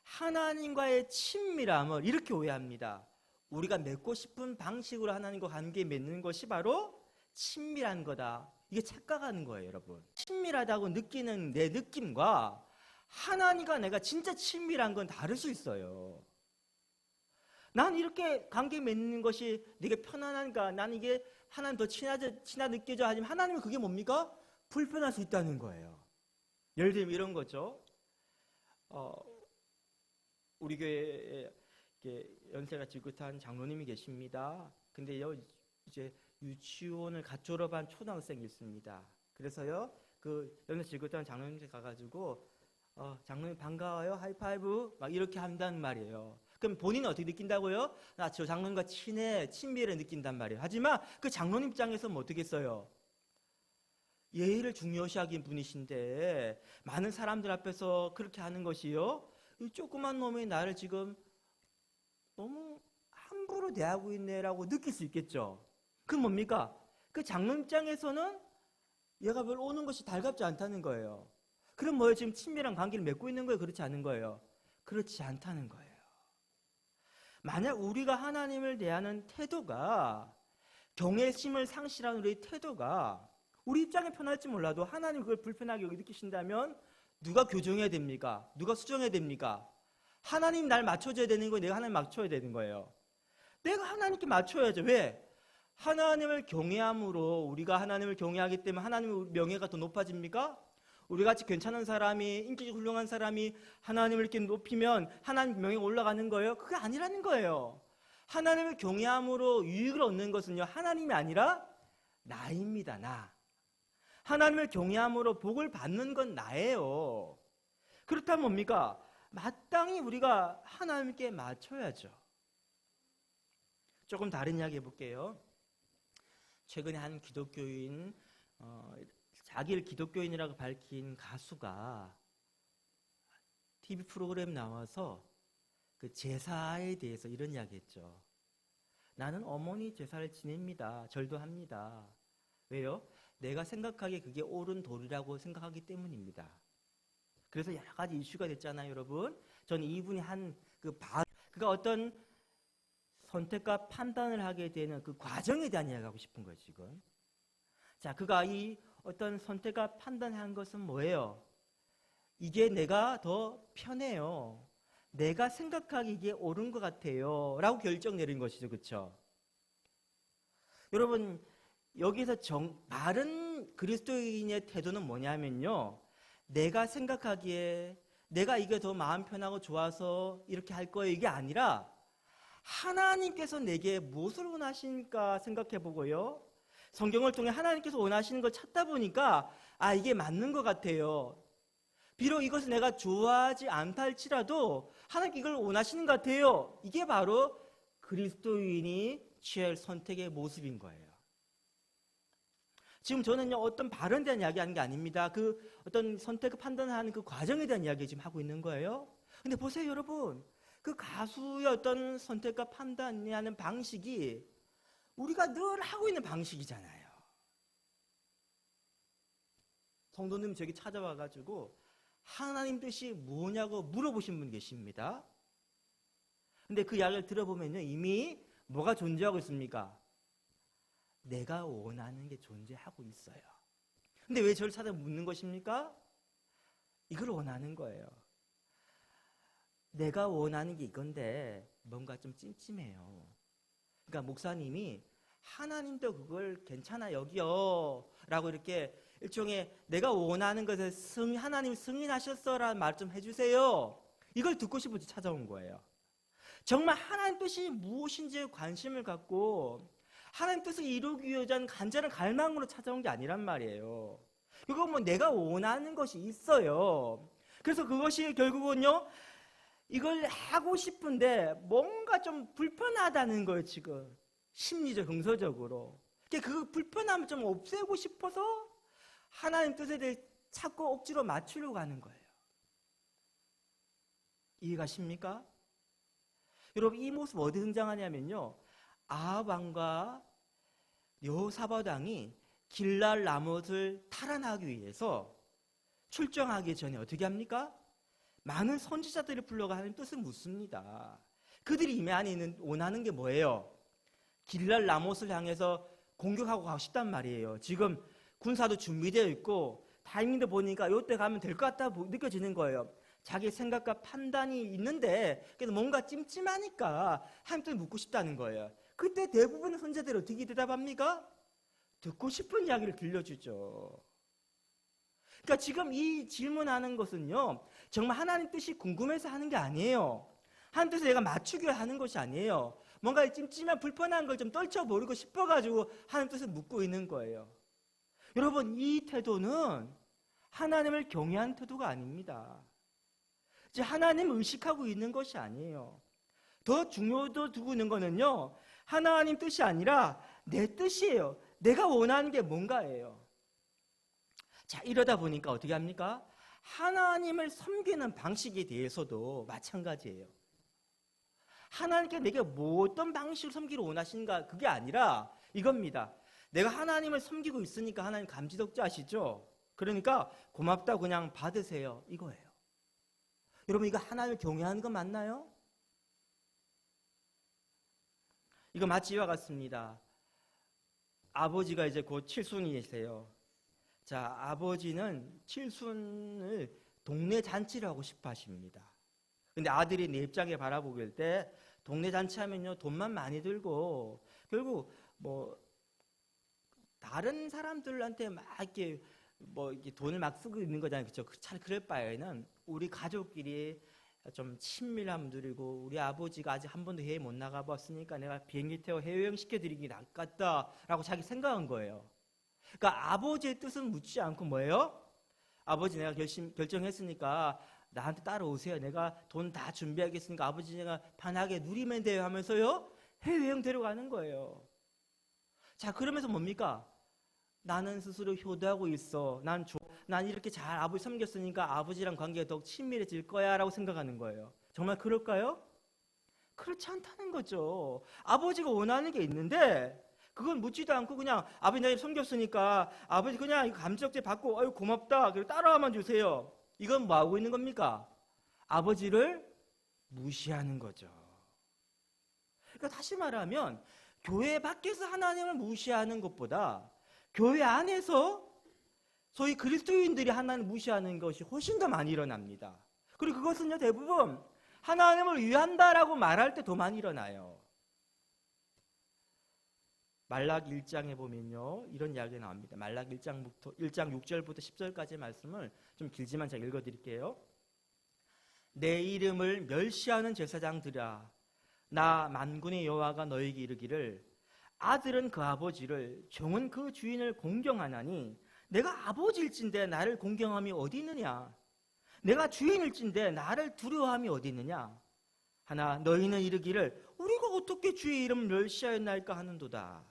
하나님과의 친밀함을 이렇게 오해합니다. 우리가 맺고 싶은 방식으로 하나님과 관계 맺는 것이 바로 친밀한 거다. 이게 착각하는 거예요, 여러분. 친밀하다고 느끼는 내 느낌과 하나님과 내가 진짜 친밀한 건 다를 수 있어요. 난 이렇게 관계 맺는 것이 내게 편안한가, 난 이게 하나님 더 친하 느껴져. 하지만 하나님은 그게 뭡니까? 불편할 수 있다는 거예요. 예를 들면 이런 거죠. 우리 교회에 연세가 지긋한 장로님이 계십니다. 근데요, 이제 유치원을 갓 졸업한 초등학생이 있습니다. 그래서요, 그 연세 지긋한 장로님께 가가지고 장로님 반가워요, 하이파이브 막 이렇게 한다는 말이에요. 그럼 본인은 어떻게 느낀다고요? 나 저 장로님과 친밀을 느낀단 말이에요. 하지만 그 장로님 입장에서는 어떻게 했어요? 예의를 중요시하긴 분이신데 많은 사람들 앞에서 그렇게 하는 것이요, 이 조그만 놈이 나를 지금 너무 함부로 대하고 있네라고 느낄 수 있겠죠. 그건 뭡니까? 그 장로님 입장에서는 얘가 별로 오는 것이 달갑지 않다는 거예요. 그럼 뭐예요? 지금 친밀한 관계를 맺고 있는 거예요? 그렇지 않은 거예요? 그렇지 않다는 거예요. 만약 우리가 하나님을 대하는 태도가, 경외심을 상실하는 우리의 태도가 우리 입장에 편할지 몰라도 하나님 그걸 불편하게 느끼신다면 누가 교정해야 됩니까? 누가 수정해야 됩니까? 하나님 날 맞춰줘야 되는 거예요? 내가 하나님 맞춰야 되는 거예요? 내가 하나님께 맞춰야죠. 왜? 하나님을 경외함으로, 우리가 하나님을 경외하기 때문에 하나님의 명예가 더 높아집니까? 우리같이 괜찮은 사람이, 인격이 훌륭한 사람이 하나님을 이렇게 높이면 하나님 명예가 올라가는 거예요? 그게 아니라는 거예요. 하나님을 경외함으로 유익을 얻는 것은요, 하나님이 아니라 나입니다. 나. 하나님을 경외함으로 복을 받는 건 나예요. 그렇다면 뭡니까? 마땅히 우리가 하나님께 맞춰야죠. 조금 다른 이야기 해볼게요. 최근에 한 기독교인, 자기를 기독교인이라고 밝힌 가수가 TV 프로그램 나와서 그 제사에 대해서 이런 이야기 했죠. 나는 어머니 제사를 지냅니다. 절도 합니다. 왜요? 내가 생각하기에 그게 옳은 도리라고 생각하기 때문입니다. 그래서 여러 가지 이슈가 됐잖아요, 여러분. 저는 이분이 그가 어떤 선택과 판단을 하게 되는 그 과정에 대한 이야기를 하고 싶은 거예요, 지금. 자, 그가 이 어떤 선택과 판단한 것은 뭐예요? 이게 내가 더 편해요. 내가 생각하기 이게 옳은 것 같아요. 라고 결정 내린 것이죠, 그렇죠? 여러분, 여기서 바른 그리스도인의 태도는 뭐냐면요. 내가 생각하기에 내가 이게 더 마음 편하고 좋아서 이렇게 할 거예요. 이게 아니라 하나님께서 내게 무엇을 원하시니까 생각해 보고요. 성경을 통해 하나님께서 원하시는 걸 찾다 보니까 이게 맞는 것 같아요. 비록 이것을 내가 좋아하지 않다 할지라도 하나님께 이걸 원하시는 것 같아요. 이게 바로 그리스도인이 취할 선택의 모습인 거예요. 지금 저는요, 어떤 발언에 대한 이야기 하는 게 아닙니다. 그 어떤 선택을 판단하는 그 과정에 대한 이야기 지금 하고 있는 거예요. 근데 보세요, 여러분. 그 가수의 어떤 선택과 판단하는 방식이 우리가 늘 하고 있는 방식이잖아요. 성도님 저기 찾아와가지고 하나님 뜻이 뭐냐고 물어보신 분 계십니다. 근데 그 이야기를 들어보면요, 이미 뭐가 존재하고 있습니까? 내가 원하는 게 존재하고 있어요. 근데 왜 저를 찾아 묻는 것입니까? 이걸 원하는 거예요. 내가 원하는 게 이건데 뭔가 좀 찜찜해요. 그러니까 목사님이 하나님도 그걸 괜찮아 여기요 라고 이렇게 일종의 내가 원하는 것에 하나님 승인하셨어라는 말 좀 해주세요. 이걸 듣고 싶어서 찾아온 거예요. 정말 하나님 뜻이 무엇인지에 관심을 갖고 하나님 뜻을 이루기 위한 간절한 갈망으로 찾아온 게 아니란 말이에요. 이거 뭐 내가 원하는 것이 있어요. 그래서 그것이 결국은요, 이걸 하고 싶은데 뭔가 좀 불편하다는 거예요, 지금. 심리적, 정서적으로. 그 불편함을 좀 없애고 싶어서 하나님 뜻에 대해 찾고 억지로 맞추려고 하는 거예요. 이해가십니까? 여러분, 이 모습 어디 등장하냐면요, 아합 왕과 여호사밧 왕이 길랄 라못을 탈환하기 위해서 출정하기 전에 어떻게 합니까? 많은 선지자들을 불러가 하는 뜻을 묻습니다. 그들이 이 안에 있는 원하는 게 뭐예요? 길랄 라못을 향해서 공격하고 가고 싶단 말이에요. 지금 군사도 준비되어 있고 타이밍도 보니까 이때 가면 될 것 같다 느껴지는 거예요. 자기 생각과 판단이 있는데 그래서 뭔가 찜찜하니까 하나님 뜻을 묻고 싶다는 거예요. 그때 대부분의 선지자들이 어떻게 대답합니까? 듣고 싶은 이야기를 들려주죠. 그러니까 지금 이 질문하는 것은요, 정말 하나님 뜻이 궁금해서 하는 게 아니에요. 하나님 뜻을 내가 맞추기 위해 하는 것이 아니에요. 뭔가 찜찜한 불편한 걸 좀 떨쳐버리고 싶어가지고 하나님 뜻을 묻고 있는 거예요. 여러분, 이 태도는 하나님을 경외하는 태도가 아닙니다. 이제 하나님을 의식하고 있는 것이 아니에요. 더 중요도 두고 있는 거는요, 하나님 뜻이 아니라 내 뜻이에요. 내가 원하는 게 뭔가예요. 자, 이러다 보니까 어떻게 합니까? 하나님을 섬기는 방식에 대해서도 마찬가지예요. 하나님께 내게 어떤 방식으로 섬기를 원하시는가, 그게 아니라 이겁니다. 내가 하나님을 섬기고 있으니까 하나님 감지덕지 아시죠? 그러니까 고맙다고 그냥 받으세요, 이거예요. 여러분, 이거 하나님을 경외하는 거 맞나요? 이거 마치 이와 같습니다. 아버지가 이제 곧 칠순이세요. 자, 아버지는 칠순을 동네 잔치를 하고 싶어 하십니다. 근데 아들이 내 입장에 바라보길 때 동네 잔치 하면요, 돈만 많이 들고 결국 뭐 다른 사람들한테 막 이렇게 이렇게 돈을 막 쓰고 있는 거잖아요. 그렇죠? 차라리 그럴 바에는 우리 가족끼리 좀 친밀함 누리고, 우리 아버지가 아직 한 번도 해외 못 나가봤으니까 내가 비행기 태워 해외여행 시켜드리기 낫겠다라고 자기 생각한 거예요. 그러니까 아버지의 뜻은 묻지 않고 뭐예요? 아버지, 내가 결정했으니까 나한테 따라오세요. 내가 돈 다 준비하겠으니까 아버지가 편하게 누리면 돼요 하면서요. 해외여행 데려가는 거예요. 자, 그러면서 뭡니까? 나는 스스로 효도하고 있어. 난 이렇게 잘 아버지 섬겼으니까 아버지랑 관계가 더욱 친밀해질 거야 라고 생각하는 거예요. 정말 그럴까요? 그렇지 않다는 거죠. 아버지가 원하는 게 있는데 그건 묻지도 않고 그냥 아버지 내가 섬겼으니까 아버지 그냥 감적제 받고 아유 고맙다 그리고 따라와만 주세요. 이건 뭐 하고 있는 겁니까? 아버지를 무시하는 거죠. 그러니까 다시 말하면 교회 밖에서 하나님을 무시하는 것보다 교회 안에서 소위 그리스도인들이 하나님을 무시하는 것이 훨씬 더 많이 일어납니다. 그리고 그것은요 대부분 하나님을 위한다라고 말할 때 더 많이 일어나요. 말락 1장에 보면요 이런 이야기가 나옵니다. 말락 1장 6절부터 10절까지의 말씀을 좀 길지만 제가 읽어드릴게요. 내 이름을 멸시하는 제사장들아, 나 만군의 여호와가 너에게 이르기를 아들은 그 아버지를, 종은 그 주인을 공경하나니 내가 아버지일진데 나를 공경함이 어디 있느냐? 내가 주인일진데 나를 두려워함이 어디 있느냐? 하나 너희는 이르기를 우리가 어떻게 주의 이름을 멸시하였나이까 하는도다.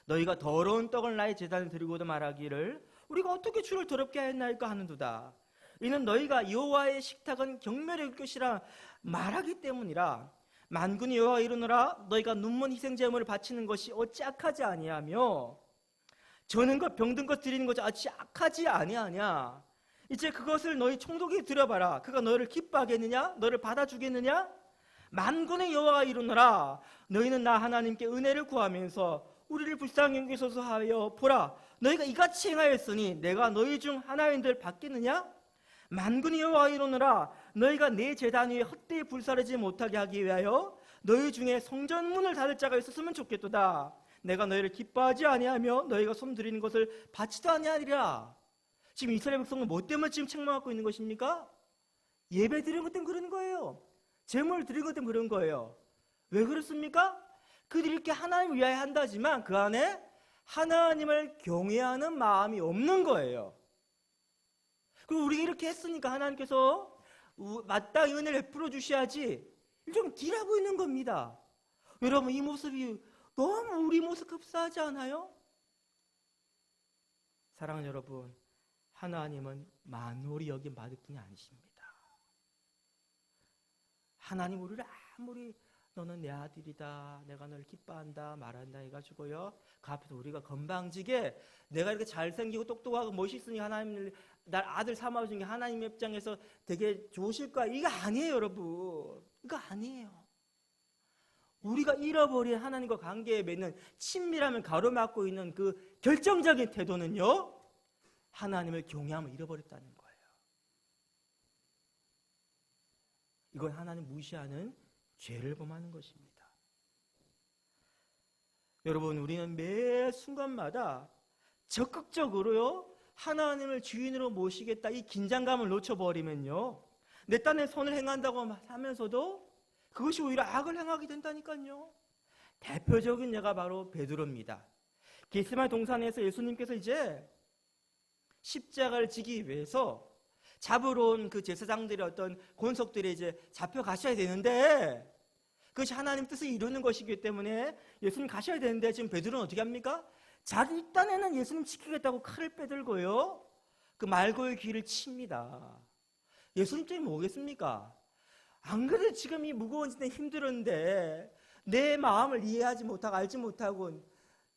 너희가 더러운 떡을 나의 제단에 드리고도 말하기를 우리가 어떻게 주를 더럽게 하였나이까 하는도다. 이는 너희가 여호와의 식탁은 경멸의 것이라 말하기 때문이라. 만군의 여호와 이르노라 너희가 눈먼 희생제물을 바치는 것이 어찌 악하지 아니하며 저는 것 병든 것 드리는 것이 어찌 악하지 아니하냐. 이제 그것을 너희 총독이 들어봐라. 그가 너희를 기뻐하겠느냐? 너를 받아주겠느냐? 만군의 여호와가 이르노라 너희는 나 하나님께 은혜를 구하면서 우리를 불쌍히 여기소서 하여 보라. 너희가 이같이 행하였으니 내가 너희 중 하나인들 받겠느냐? 만군의 여호와가 이르노라 너희가 내 제단 위에 헛되이 불사르지 못하게 하기 위하여 너희 중에 성전문을 닫을 자가 있었으면 좋겠도다. 내가 너희를 기뻐하지 아니하며 너희가 손 들이는 것을 받지도 아니하리라. 지금 이스라엘 백성은 뭐 때문에 지금 책망하고 있는 것입니까? 예배 드리는 것 때문에 그러는 거예요. 제물 드리는 것 때문에 그런 거예요. 왜 그렇습니까? 그들이 이렇게 하나님을 위하여 한다지만 그 안에 하나님을 경외하는 마음이 없는 거예요. 그리고 우리가 이렇게 했으니까 하나님께서 마땅히 은혜를 베풀어 주셔야지 좀 딜하고 있는 겁니다. 여러분 이 모습이 너무 우리 모습 흡사하지 않아요? 사랑하는 여러분, 하나님은 만홀히 여긴 받을 분이 아니십니다. 하나님 우리를 아무리 너는 내 아들이다, 내가 너를 기뻐한다 말한다 해가지고요 그 앞에서 우리가 건방지게 내가 이렇게 잘생기고 똑똑하고 멋있으니 하나님 날 아들 삼아주는 게 하나님 입장에서 되게 좋으실까? 이거 아니에요 여러분. 이거 아니에요. 우리가 잃어버린 하나님과 관계에 맺는 친밀함을 가로막고 있는 그 결정적인 태도는요 하나님을 경외함을 잃어버렸다는 거예요. 이건 하나님 무시하는 죄를 범하는 것입니다. 여러분 우리는 매 순간마다 적극적으로요 하나님을 주인으로 모시겠다 이 긴장감을 놓쳐버리면요 내 딴에 손을 행한다고 하면서도 그것이 오히려 악을 행하게 된다니까요. 대표적인 예가 바로 베드로입니다. 겟세마네 동산에서 예수님께서 이제 십자가를 지기 위해서 잡으러 온 그 제사장들의 어떤 권속들이 이제 잡혀가셔야 되는데 그것이 하나님 뜻을 이루는 것이기 때문에 예수님 가셔야 되는데 지금 베드로는 어떻게 합니까? 자기 딴에는 예수님 지키겠다고 칼을 빼들고요 그 말고의 귀를 칩니다. 예수님 때문에 뭐겠습니까? 안 그래도 지금 이 무거운 짓에 힘들었는데 내 마음을 이해하지 못하고 알지 못하고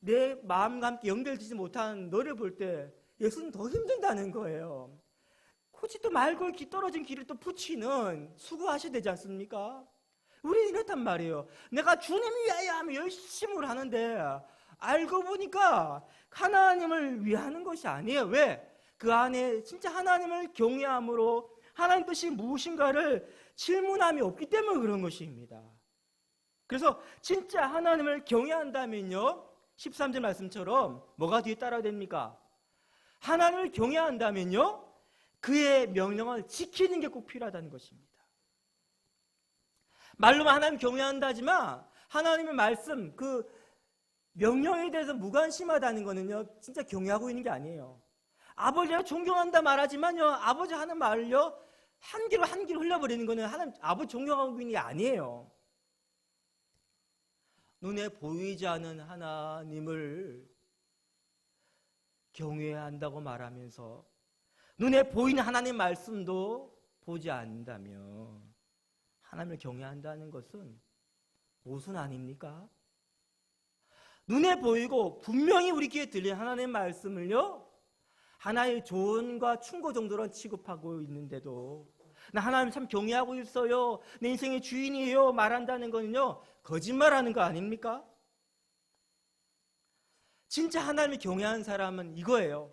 내 마음과 함께 연결되지 못하는 너를 볼 때 예수는 더 힘들다는 거예요. 굳이 또 말고 귀 떨어진 귀를 또 붙이는 수고하셔야 되지 않습니까? 우리는 이렇단 말이에요. 내가 주님 위하여 하면 열심히 하는데 알고 보니까 하나님을 위하는 것이 아니에요. 왜? 그 안에 진짜 하나님을 경외함으로 하나님 뜻이 무엇인가를 질문함이 없기 때문에 그런 것입니다. 그래서 진짜 하나님을 경외한다면요 13절 말씀처럼 뭐가 뒤에 따라야 됩니까? 하나님을 경외한다면요 그의 명령을 지키는 게 꼭 필요하다는 것입니다. 말로만 하나님 경외한다 하지만 하나님의 말씀 그 명령에 대해서 무관심하다는 거는요 진짜 경외하고 있는 게 아니에요. 아버지를 존경한다 말하지만요 아버지 하는 말을요 한 귀로 한 귀로 흘려버리는 거는 하나님 아버지 존경하고 있는 게 아니에요. 눈에 보이지 않는 하나님을 경외해야 한다고 말하면서 눈에 보이는 하나님 말씀도 보지 않는다면 하나님을 경외한다는 것은 모순 아닙니까? 눈에 보이고 분명히 우리 귀에 들린 하나님 말씀을요, 하나의 조언과 충고 정도로 취급하고 있는데도 나 하나님 참 경외하고 있어요, 내 인생의 주인이에요 말한다는 거는요 거짓말하는 거 아닙니까? 진짜 하나님을 경외하는 사람은 이거예요.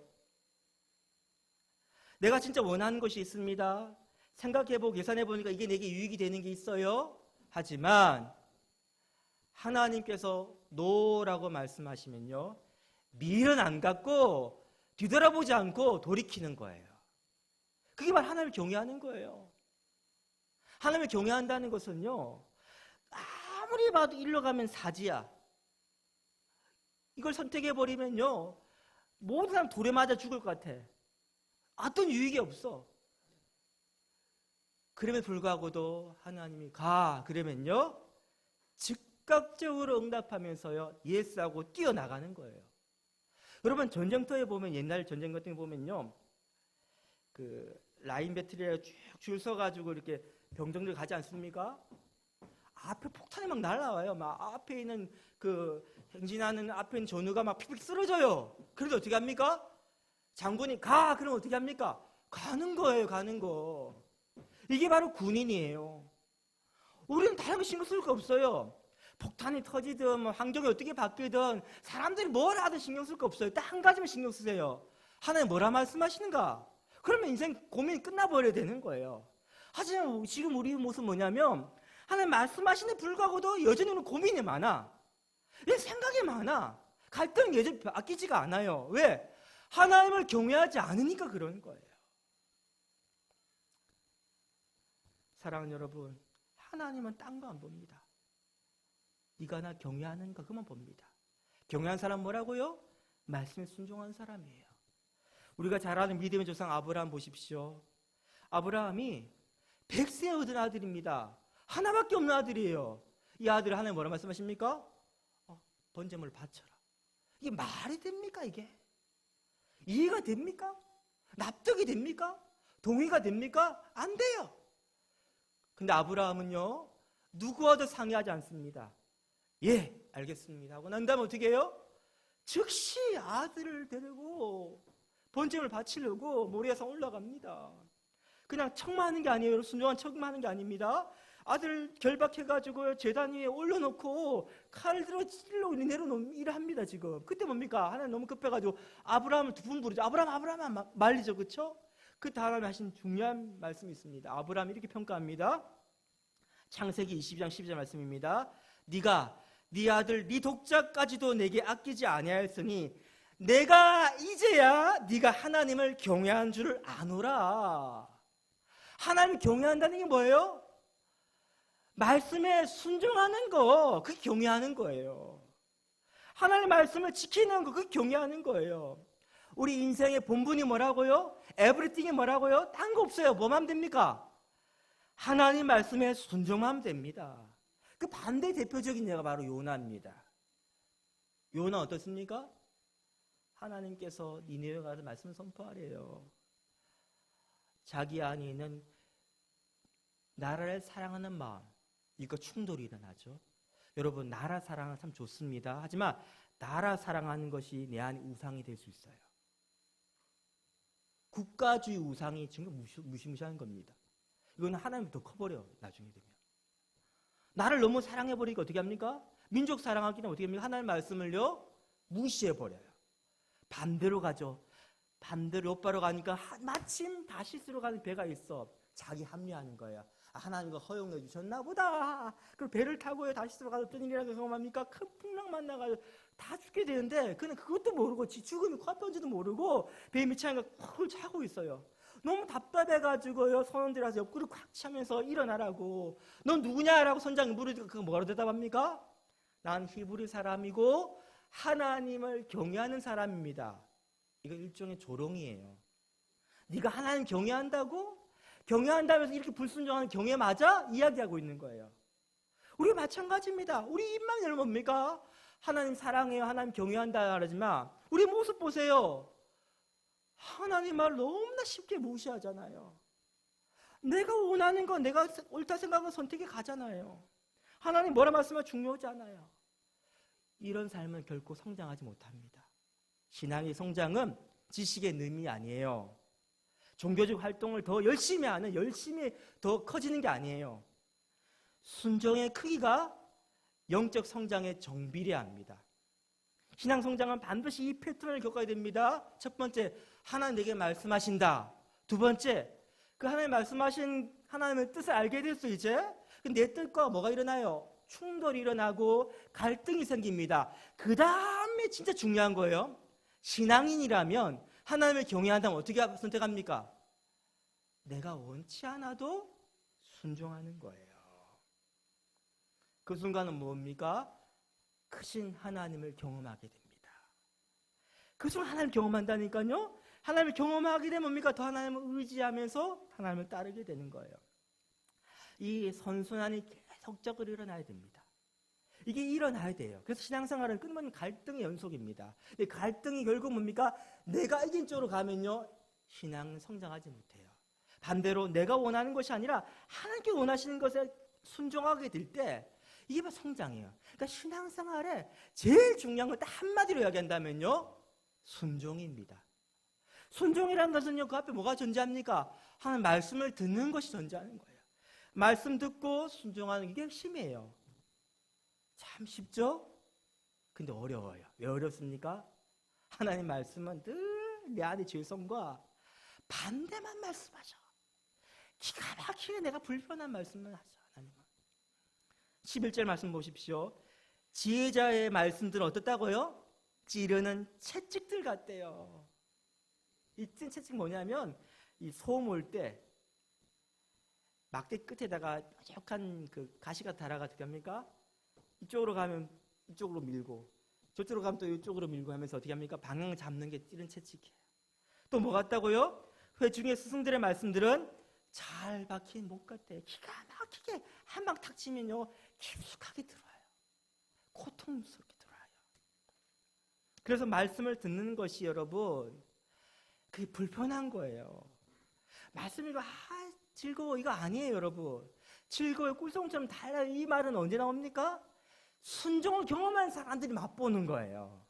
내가 진짜 원하는 것이 있습니다. 생각해보고 계산해보니까 이게 내게 유익이 되는 게 있어요. 하지만 하나님께서 노라고 말씀하시면요, 밀은 안 갖고 뒤돌아보지 않고 돌이키는 거예요. 그게 바로 하나님을 경외하는 거예요. 하나님을 경외한다는 것은요, 아무리 봐도 일로 가면 사지야, 이걸 선택해버리면요 모든 사람 돌에 맞아 죽을 것 같아. 어떤 유익이 없어. 그럼에도 불구하고도 하나님이 가 그러면요 즉각적으로 응답하면서요 예스하고 뛰어나가는 거예요. 여러분 전쟁터에 보면, 옛날 전쟁 같은 거 보면요, 그 라인 배틀에 쭉 줄 서가지고 이렇게 병정들 가지 않습니까? 앞에 폭탄이 막 날라와요. 막 앞에 있는 그 행진하는 앞에 있는 전우가 막 픽픽 쓰러져요. 그래도 어떻게 합니까? 장군이 가 그러면 어떻게 합니까? 가는 거예요. 가는 거. 이게 바로 군인이에요. 우리는 다른 거 신경 쓸 거 없어요. 폭탄이 터지든 뭐 환경이 어떻게 바뀌든 사람들이 뭘 하든 신경 쓸 거 없어요. 딱 한 가지만 신경 쓰세요. 하나님 뭐라 말씀하시는가? 그러면 인생 고민이 끝나버려야 되는 거예요. 하지만 지금 우리 모습 뭐냐면 하나님 말씀하시는 불구하고도 여전히 우리는 고민이 많아. 생각이 많아. 갈등은 여전히 바뀌지가 않아요. 왜? 하나님을 경외하지 않으니까 그러는 거예요. 사랑하는 여러분, 하나님은 딴 거 안 봅니다. 네가 나 경외하는가 그만 봅니다. 경외한 사람 뭐라고요? 말씀에 순종한 사람이에요. 우리가 잘 아는 믿음의 조상 아브라함 보십시오. 아브라함이 100세 얻은 아들입니다. 하나밖에 없는 아들이에요. 이 아들을 하나님 뭐라 말씀하십니까? 번제물을 바쳐라. 이게 말이 됩니까? 이게 이해가 됩니까? 납득이 됩니까? 동의가 됩니까? 안 돼요. 근데 아브라함은요 누구와도 상의하지 않습니다. 예, 알겠습니다 하고 난 다음에 어떻게 해요? 즉시 아들을 데리고 번제물을 바치려고 모리아산 올라갑니다. 그냥 척만 하는 게 아니에요. 순종한 척만 하는 게 아닙니다. 아들을 결박해가지고 제단 위에 올려놓고 칼을 들어 찔러 내려놓는 일을 합니다. 지금 그때 뭡니까? 하나님 너무 급해가지고 아브라함을 두 분 부르죠. 아브라함 막 말리죠. 그렇죠? 그 다음에 하신 중요한 말씀이 있습니다. 아브라함이 이렇게 평가합니다. 창세기 22장 12절 말씀입니다. 네가 네 아들 네 독자까지도 내게 아끼지 아니하였으니 내가 이제야 네가 하나님을 경외한 줄을 아노라. 하나님을 경외한다는 게 뭐예요? 말씀에 순종하는 거, 그게 경외하는 거예요. 하나님의 말씀을 지키는 거, 그게 경외하는 거예요. 우리 인생의 본분이 뭐라고요? 에브리띵이 뭐라고요? 딴 거 없어요. 뭐만 됩니까? 하나님 말씀에 순종하면 됩니다. 그 반대 대표적인 예가 바로 요나입니다. 요나 어떻습니까? 하나님께서 니네웨 가서 말씀을 선포하래요. 자기 안에 있는 나라를 사랑하는 마음, 이거 충돌이 일어나죠. 여러분 나라 사랑은 참 좋습니다. 하지만 나라 사랑하는 것이 내 안에 우상이 될 수 있어요. 국가주의 우상이 정말 무시무시한 겁니다. 이거는 하나님이 더 커버려 나중에 되면. 나를 너무 사랑해버리니까 어떻게 합니까? 민족 사랑하기는 어떻게 합니까? 하나님의 말씀을요 무시해버려요. 반대로 가죠. 반대로 옆바로 가니까 마침 다시스로 가는 배가 있어. 자기 합리화하는 거예요. 하나님과 허용해 주셨나 보다. 그리고 배를 타고요 다시스로 가서 어떤 일이라고 경험합니까? 큰 풍랑 만나가지고 다 죽게 되는데 그는 그것도 모르고 지 죽음이 코앞에 온지도 모르고 배 밑에 콕 차고 있어요. 너무 답답해가지고요 선원들이 와서 옆구리 꽉 차면서 일어나라고. 넌 누구냐라고 선장이 물으니까 그거 뭐라고 대답합니까? 난 히브리 사람이고 하나님을 경외하는 사람입니다. 이거 일종의 조롱이에요. 네가 하나님 경외한다고? 경외한다면서 이렇게 불순종하는 경외 맞아? 이야기하고 있는 거예요. 우리 마찬가지입니다. 우리 입만 열면 뭡니까? 하나님 사랑해요, 하나님 경외한다 하지만 우리 모습 보세요. 하나님 말 너무나 쉽게 무시하잖아요. 내가 원하는 건, 내가 옳다 생각하는 선택에 가잖아요. 하나님 뭐라 말씀하면 중요하지 않아요. 이런 삶은 결코 성장하지 못합니다. 신앙의 성장은 지식의 능이 아니에요. 종교적 활동을 더 열심히 하는, 열심히 더 커지는 게 아니에요. 순종의 크기가 영적 성장에 정비례합니다. 신앙 성장은 반드시 이 패턴을 겪어야 됩니다. 첫 번째, 하나님 내게 말씀하신다. 두 번째, 그 하나님 말씀하신 하나님의 뜻을 알게 됐어 이제. 내 뜻과 뭐가 일어나요? 충돌이 일어나고 갈등이 생깁니다. 그 다음에 진짜 중요한 거예요. 신앙인이라면 하나님을 경외한다면 어떻게 선택합니까? 내가 원치 않아도 순종하는 거예요. 그 순간은 뭡니까? 크신 하나님을 경험하게 됩니다. 그 순간 하나님을 경험한다니까요. 하나님을 경험하게 되면 뭡니까? 더 하나님을 의지하면서 하나님을 따르게 되는 거예요. 이 선순환이 계속적으로 일어나야 됩니다. 이게 일어나야 돼요. 그래서 신앙생활은 끊임없는 갈등의 연속입니다. 이 갈등이 결국 뭡니까? 내가 이긴 쪽으로 가면요, 신앙은 성장하지 못해요. 반대로 내가 원하는 것이 아니라 하나님께 원하시는 것에 순종하게 될 때 이게 바로 성장이에요. 그러니까 신앙생활에 제일 중요한 건 딱 한마디로 이야기한다면요, 순종입니다. 순종이라는 것은요, 그 앞에 뭐가 존재합니까? 하나님 말씀을 듣는 것이 존재하는 거예요. 말씀 듣고 순종하는 게 핵심이에요. 참 쉽죠? 근데 어려워요. 왜 어렵습니까? 하나님 말씀은 늘 내 안의 죄성과 반대만 말씀하셔. 기가 막히게 내가 불편한 말씀만 하죠. 하나님은. 11절 말씀 보십시오. 지혜자의 말씀들은 어떻다고요? 찌르는 채찍들 같대요. 이 채찍 뭐냐면 이 소음 올 때 막대 끝에다가 뾰족한 그 가시가 달아가 어떻게 합니까? 이쪽으로 가면 이쪽으로 밀고 저쪽으로 가면 또 이쪽으로 밀고 하면서 어떻게 합니까? 방향을 잡는 게 찌른 채찍이에요. 또 뭐 같다고요? 회중의 스승들의 말씀들은 잘 박힌 목 같아요. 기가 막히게 한 방 탁 치면요, 깊숙하게 들어와요. 고통스럽게 들어와요. 그래서 말씀을 듣는 것이 여러분, 그게 불편한 거예요. 말씀이 즐거워 이거 아니에요, 여러분. 즐거워요, 꿀송처럼 달라요. 이 말은 언제 나옵니까? 순종을 경험한 사람들이 맛보는 거예요.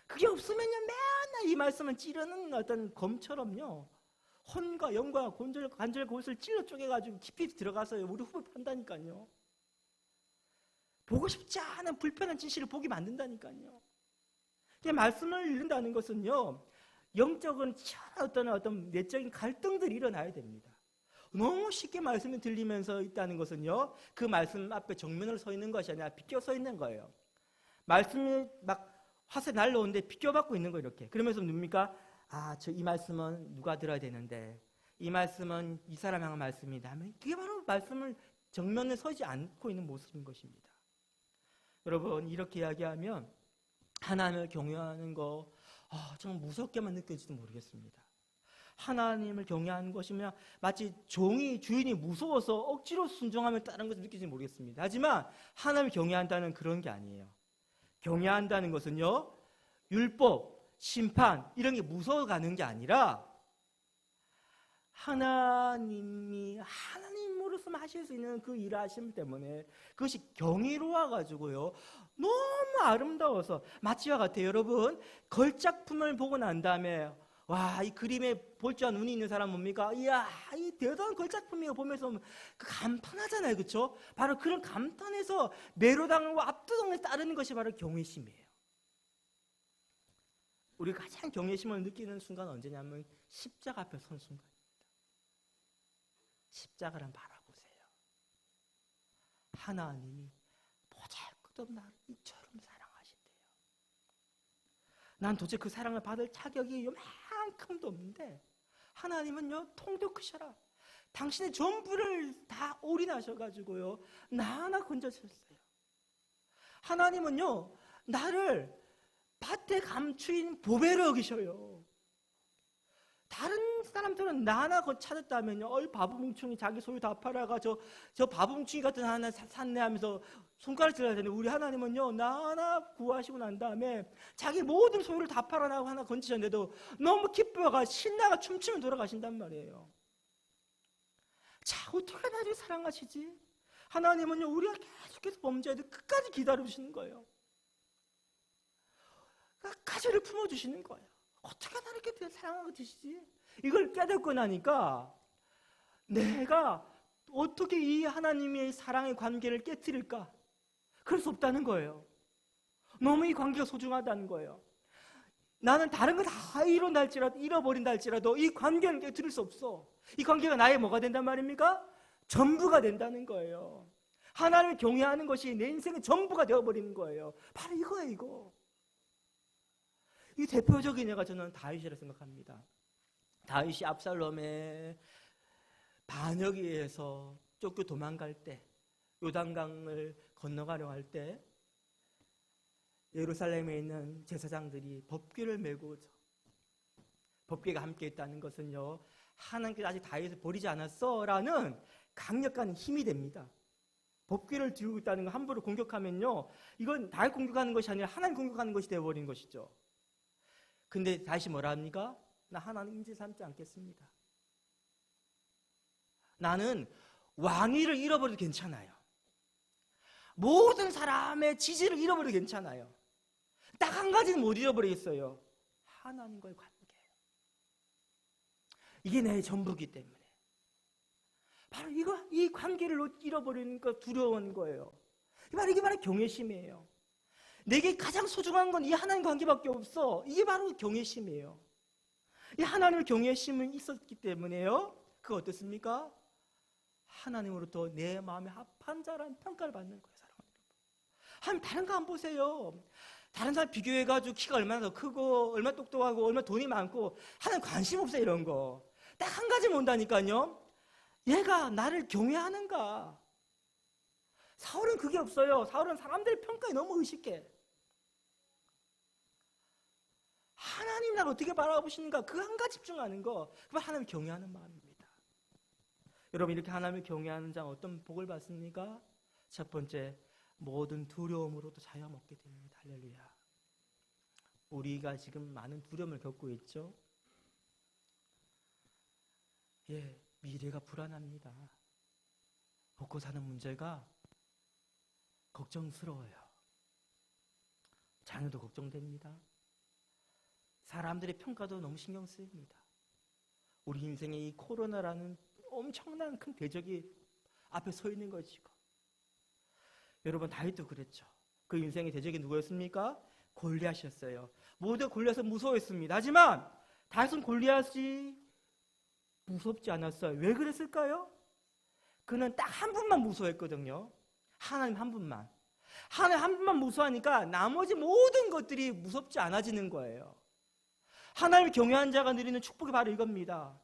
그게 없으면요, 맨날 이 말씀은 찌르는 어떤 검처럼요, 혼과 영과 관절 곳을 찔러 쪼개가지고 깊이 들어가서 우리 후배 판다니까요. 보고 싶지 않은 불편한 진실을 보게 만든다니까요. 말씀을 읽는다는 것은요, 영적인 치열한 어떤 내적인 갈등들이 일어나야 됩니다. 너무 쉽게 말씀이 들리면서 있다는 것은요, 그 말씀 앞에 정면으로 서 있는 것이 아니라 비껴 서 있는 거예요. 말씀이 막 화세 날라오는데 비껴받고 있는 거예요, 이렇게. 그러면서 뭡니까? 이 말씀은 누가 들어야 되는데, 이 말씀은 이 사람 향한 말씀이다 하면 그게 바로 말씀을 정면에 서지 않고 있는 모습인 것입니다. 여러분, 이렇게 이야기하면 하나님을 경외하는 거 정말 무섭게만 느껴질지도 모르겠습니다. 하나님을 경외하는 것이면 마치 주인이 무서워서 억지로 순종하면 다른 것을 느끼지 모르겠습니다. 하지만 하나님을 경외한다는 그런 게 아니에요. 경외한다는 것은요, 율법, 심판 이런 게 무서워가는 게 아니라 하나님으로서만 하실 수 있는 그 일을 하심 때문에 그것이 경이로워가지고요, 너무 아름다워서 마치와 같아요. 여러분, 걸작품을 보고 난 다음에 이 그림에 볼 줄 아는 눈이 있는 사람 뭡니까? 이야, 이 대단한 걸작품이에요. 보면서 그 감탄하잖아요, 그렇죠? 바로 그런 감탄에서 매료당하고 압도당에 따르는 것이 바로 경외심이에요. 우리가 가장 경외심을 느끼는 순간은 언제냐면 십자가 앞에 선 순간입니다. 십자가를 한번 바라보세요. 하나님이 보잘것없는 나를 이처럼 사랑하신대요. 난 도대체 그 사랑을 받을 자격이 요만큼도 없는데 하나님은요, 통도 크셔라. 당신의 전부를 다 올인하셔가지고요, 나 하나 건져주셨어요. 하나님은요, 나를 밭에 감추인 보배로 여기셔요. 다른 사람들은 나나 거 찾았다면요. 어이 바보 뭉충이 자기 소유 다 팔아가 저 바보 뭉충이 같은 하나 샀네 하면서 손가락 들어야 되는데 우리 하나님은요. 나나 구하시고 난 다음에 자기 모든 소유를 다 팔아나고 하나 건지셨는데도 너무 기뻐가 신나가 춤추며 돌아가신단 말이에요. 자, 어떻게 나를 사랑하시지? 하나님은요. 우리가 계속해서 범죄해도 끝까지 기다려주시는 거예요. 가지를 품어주시는 거예요. 어떻게 나를 이렇게 사랑하고 계시지? 이걸 깨닫고 나니까 내가 어떻게 이 하나님의 사랑의 관계를 깨뜨릴까? 그럴 수 없다는 거예요. 너무 이 관계가 소중하다는 거예요. 나는 다른 거 다 잃어버린다 할지라도 이 관계는 깨뜨릴 수 없어. 이 관계가 나의 뭐가 된단 말입니까? 전부가 된다는 거예요. 하나님을 경외하는 것이 내 인생의 전부가 되어버리는 거예요. 바로 이거예요, 이거. 이 대표적인 예가 저는 다윗이라 생각합니다. 다윗이 압살롬의 반역에 의해서 쫓겨 도망갈 때, 요단강을 건너가려 할 때 예루살렘에 있는 제사장들이 법궤를 메고 법궤가 함께 있다는 것은요, 하나님께서 아직 다윗을 버리지 않았어라는 강력한 힘이 됩니다. 법궤를 들고 있다는 거 함부로 공격하면요, 이건 다윗 공격하는 것이 아니라 하나님 공격하는 것이 되어버린 것이죠. 근데 다시 뭐라 합니까? 나 하나님 인질 삼지 않겠습니다. 나는 왕위를 잃어버려도 괜찮아요. 모든 사람의 지지를 잃어버려도 괜찮아요. 딱 한 가지는 못 잃어버리겠어요. 하나님과의 관계. 이게 내 전부이기 때문에. 바로 이 관계를 잃어버리는 거 두려운 거예요. 이게 바로 경외심이에요. 내게 가장 소중한 건 이 하나님 관계밖에 없어. 이게 바로 경외심이에요. 이 하나님을 경외심은 있었기 때문에요. 그거 어떻습니까? 하나님으로부터 내 마음에 합한 자라는 평가를 받는 거예요. 사랑하는 다른 거 안 보세요. 다른 사람 비교해가지고 키가 얼마나 더 크고 얼마나 똑똑하고 얼마나 돈이 많고 하나님 관심 없어요. 이런 거. 딱 한 가지 본다니까요. 얘가 나를 경외하는가. 사울은 그게 없어요. 사울은 사람들의 평가에 너무 의식해. 하나님 나를 어떻게 바라보시는가, 그 한 가지 집중하는 거, 그걸 하나님을 경외하는 마음입니다. 여러분, 이렇게 하나님을 경외하는 자 어떤 복을 받습니까? 첫 번째, 모든 두려움으로도 자유함 얻게 됩니다. 할렐루야. 우리가 지금 많은 두려움을 겪고 있죠. 미래가 불안합니다. 먹고 사는 문제가 걱정스러워요. 자녀도 걱정됩니다. 사람들의 평가도 너무 신경 쓰입니다. 우리 인생에 이 코로나라는 엄청난 큰 대적이 앞에 서 있는 것이고, 여러분 다윗도 그랬죠. 그 인생의 대적이 누구였습니까? 골리앗이었어요. 모두 골리앗은 무서워했습니다. 하지만 다윗은 골리앗이 무섭지 않았어요. 왜 그랬을까요? 그는 딱 한 분만 무서워했거든요. 하나님 한 분만. 하나님 한 분만 무서워하니까 나머지 모든 것들이 무섭지 않아지는 거예요. 하나님을 경외한 자가 누리는 축복이 바로 이겁니다.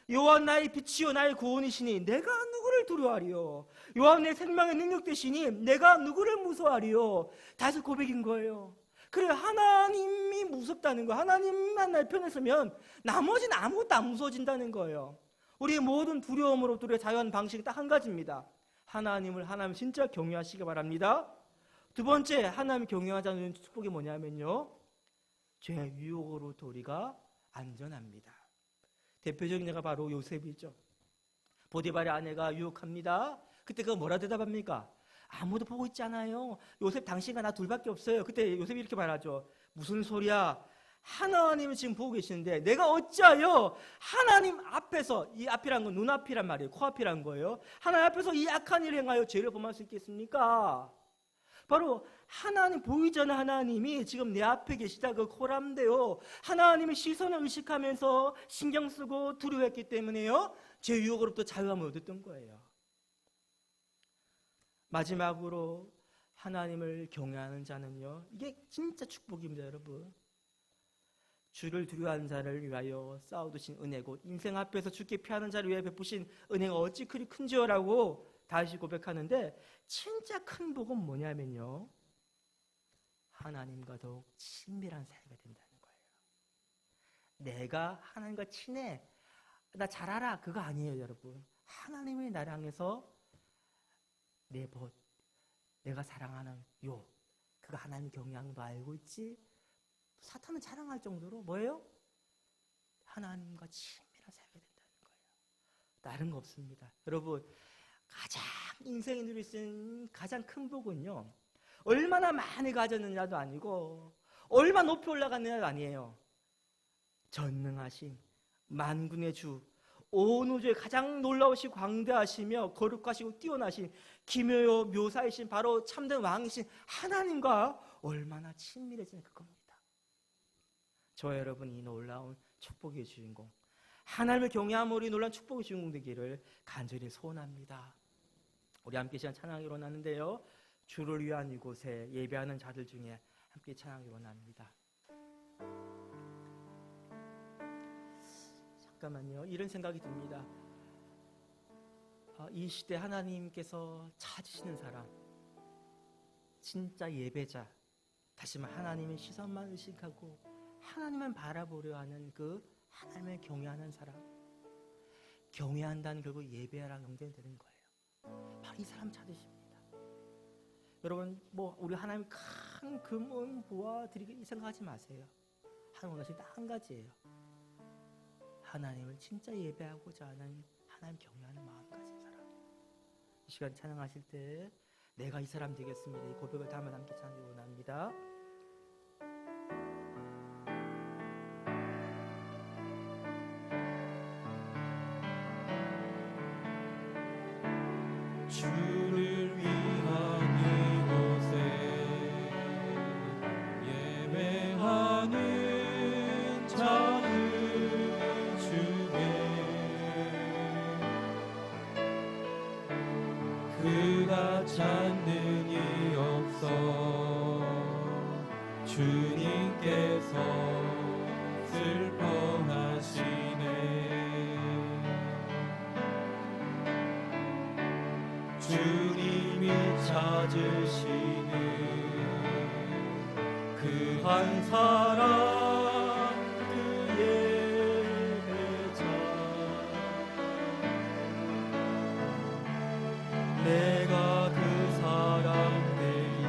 여호와 나의 빛이요 나의 구원이시니 내가 누구를 두려워하리요. 여호와 내 생명의 능력 되시니 내가 누구를 무서워하리요. 다시 고백인 거예요. 그래, 하나님이 무섭다는 거, 하나님만 날 편에 서면 나머지는 아무것도 안 무서워진다는 거예요. 우리의 모든 두려움으로부터 우리가 자유하는 방식이 딱 한 가지입니다. 하나님 진짜 경외하시기 바랍니다. 두 번째, 하나님 경외하자는 축복이 뭐냐면요, 죄 유혹으로부터 우리가 안전합니다. 대표적인 예가 바로 요셉이죠. 보디발의 아내가 유혹합니다. 그때 그거 뭐라 대답합니까? 아무도 보고 있지 않아요. 요셉 당신과 나 둘밖에 없어요. 그때 요셉이 이렇게 말하죠. 무슨 소리야? 하나님은 지금 보고 계시는데 내가 어찌하여 하나님 앞에서, 이 앞이란 건 눈앞이란 말이에요. 코앞이란 거예요. 하나님 앞에서 이 악한 일을 행하여 죄를 범할 수 있겠습니까? 바로 하나님, 보이지 않는 하나님이 지금 내 앞에 계시다, 그 코람데요. 하나님의 시선을 의식하면서 신경 쓰고 두려워했기 때문에요, 죄 유혹으로부터 자유함을 얻었던 거예요. 마지막으로 하나님을 경외하는 자는요, 이게 진짜 축복입니다. 여러분, 주를 두려워하는 자를 위하여 쌓아두신 은혜고 인생 앞에서 주께 피하는 자를 위해 베푸신 은혜가 어찌 그리 큰지요라고 다시 고백하는데, 진짜 큰 복은 뭐냐면요, 하나님과 더욱 친밀한 사이가 된다는 거예요. 내가 하나님과 친해, 나 잘 알아, 그거 아니에요, 여러분. 하나님이 나를 향해서 내 벗, 내가 사랑하는 그거 하나님 경외하는 거 알고 있지? 사탄은 자랑할 정도로 뭐예요? 하나님과 친밀한 사이가 된다는 거예요. 다른 거 없습니다. 여러분, 가장 인생에 누릴 수 있는 가장 큰 복은요, 얼마나 많이 가졌느냐도 아니고 얼마나 높이 올라갔느냐도 아니에요. 전능하신 만군의 주, 온 우주에 가장 놀라우시고 광대하시며 거룩하시고 뛰어나신 기묘요 묘사이신 바로 참된 왕이신 하나님과 얼마나 친밀해지는 그겁니다. 저와 여러분이 이 놀라운 축복의 주인공, 하나님을 경외함으로 놀라운 축복의 주인공 되기를 간절히 소원합니다. 우리 함께 시간 찬양하기로 원하는데요, 주를 위한 이곳에 예배하는 자들 중에 함께 찬양하기로 원합니다. 잠깐만요. 이런 생각이 듭니다. 이 시대 하나님께서 찾으시는 사람, 진짜 예배자, 다시 말해 하나님의 시선만 의식하고 하나님만 바라보려 하는 그 하나님을 경외하는 사람, 경외한다는 결국 예배랑 연결되는 거예요. 바로 이 사람 찾으십니다. 여러분, 우리 하나님 큰 금은 보아 드리기 생각하지 마세요. 하나님 원하시는 딱 한 가지예요. 하나님을 진짜 예배하고자 하는, 하나님 경외하는 마음 가진 사람. 이 시간 찬양하실 때 내가 이 사람 되겠습니다, 이 고백을 담아 함께 찬양하기 원합니다. 주를 위한 이곳에 예배하는 자들 중에 그가 찾는 이 없어 주님께서 슬퍼하시네. 주님이 찾으시는 그 한 사람, 그 예배자, 내가 그 사람 되니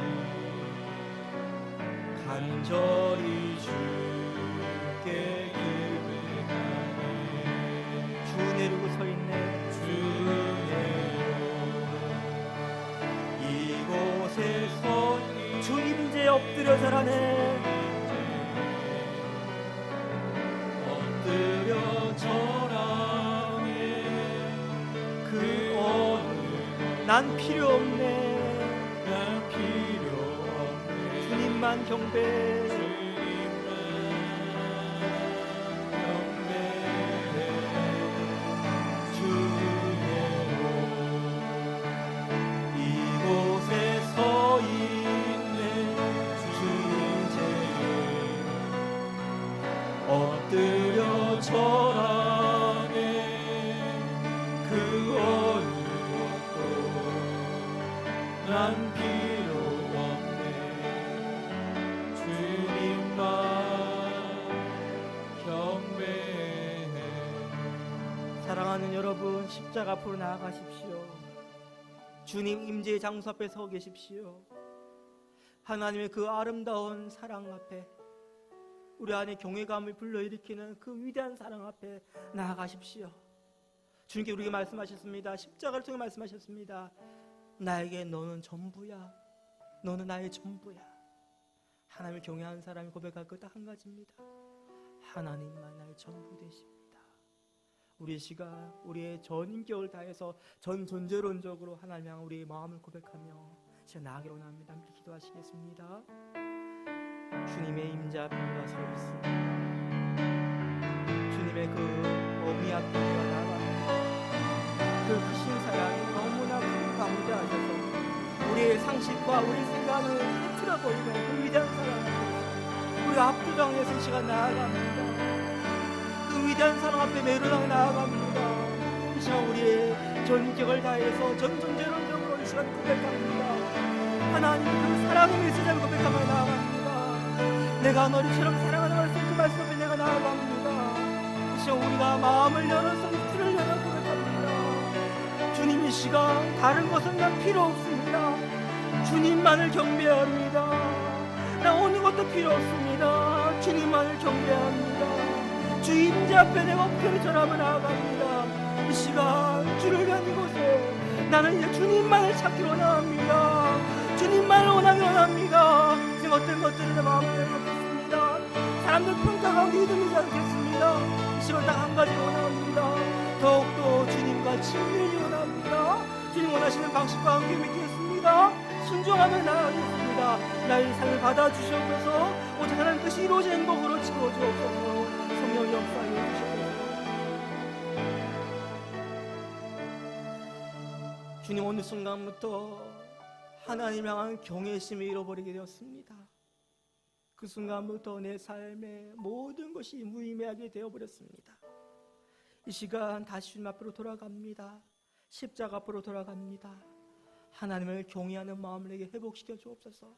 간절히 주께 예배하네. 주 내리고 서 있네. 주 이곳에서 주 임재에 엎드려 절하네. 엎드려 절하네. 그 어느 난 필요 없네. 난 필요 없네. 주님만 경배. 주님만 경배해. 주예로 이곳에 서 있네. 주님께 엎드려 절하네. 그 어느 것도 난 필요 없네. 주님만 경배해. 사랑하는 여러분, 십자가 앞으로 나아가십시오. 주님 임재의 장소 앞에 서 계십시오. 하나님의 그 아름다운 사랑 앞에, 우리 안에 경외감을 불러일으키는 그 위대한 사랑 앞에 나아가십시오. 주님께 우리에게 말씀하셨습니다. 십자가를 통해 말씀하셨습니다. 나에게 너는 전부야. 너는 나의 전부야. 하나님을 경외하는 사람이 고백할 것 딱 한 가지입니다. 하나님만 나의 전부 되십니다. 우리 시간, 우리의 전 인격을 다해서 전 존재론적으로 하나님 향한 우리의 마음을 고백하며 지금 나아가기로 합니다. 함께 기도하시겠습니다. 주님의 임재 앞에 우리가 서 있습니다. 주님의 그 어미 앞에 우리가 나아갑니다. 그 크신 사랑이 너무나 큰 광대하셔서 우리의 상식과 우리의 생각을 흐트러 버리는 그 위대한 사랑 앞에 우리가 압도당해서 이 시간 나아갑니다. 그 위대한 사랑 앞에 매료당해 나아갑니다. 이 시간 우리의 전격을 다해서 전 존재론적으로 이 시간 고백합니다. 하나님 그 사랑의 메시지를 고백하며 나아갑니다. 내가 너희처럼 사랑하는 말씀, 그 말씀 앞에 내가 나아갑니다. 시간 우리가 마음을 열어서 입술을 열어 고백합니다. 주님, 이 시간 다른 것은 난 필요 없습니다. 주님만을 경배합니다. 나 어느 것도 필요 없습니다. 주님만을 경배합니다. 주 임재 앞에 내가 엎드려 절하며 나아갑니다. 이 시간 주를 위한 이곳에 나는 이제 주님만을 찾기 원합니다. 주님만을 원합니다. 지금 어떤 것들을 내 마음에 내놓겠습니다. 사람들 평가 가운데 이들리지 않겠습니다. 이 시간 딱 한 가지 원합니다. 더욱더 주님과 친밀히 원합니다. 주님 원하시는 방식과 함께 믿겠습니다. 순종하며 나아가겠습니다. 나의 삶을 받아주셔서 오직 하나님 뜻이 이루어진 행복으로 채워주옵소서. 성령 역사해 주시옵소서. 주님, 어느 순간부터 하나님 향한 경외심을 잃어버리게 되었습니다. 그 순간부터 내 삶의 모든 것이 무의미하게 되어버렸습니다. 이 시간 다시 주님 앞으로 돌아갑니다. 십자가 앞으로 돌아갑니다. 하나님을 경외하는 마음을 내게 회복시켜 주옵소서.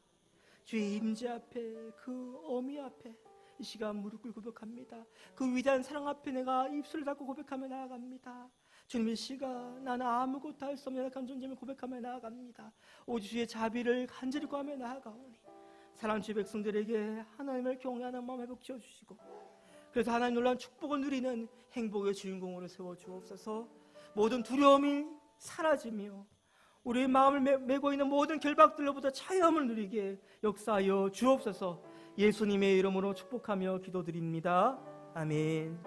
주의 임재 앞에, 그 어미 앞에 이 시간 무릎 꿇고 고백합니다. 그 위대한 사랑 앞에 내가 입술을 닫고 고백하며 나아갑니다. 주님, 이 시간 나는 아무것도 할 수 없는 약한 존재임을 고백하며 나아갑니다. 오직 주의 자비를 간절히 구하며 나아가오니 사랑하는 주의 백성들에게 하나님을 경외하는 마음 회복시켜 주시고, 그래서 하나님 놀라운 축복을 누리는 행복의 주인공으로 세워주옵소서. 모든 두려움이 사라지며 우리의 마음을 메고 있는 모든 결박들로부터 자유함을 누리게 역사하여 주옵소서. 예수님의 이름으로 축복하며 기도드립니다. 아멘.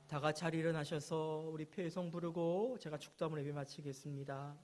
다 같이 자리 일어나셔서 우리 표성 부르고 제가 축도함을 예배 마치겠습니다.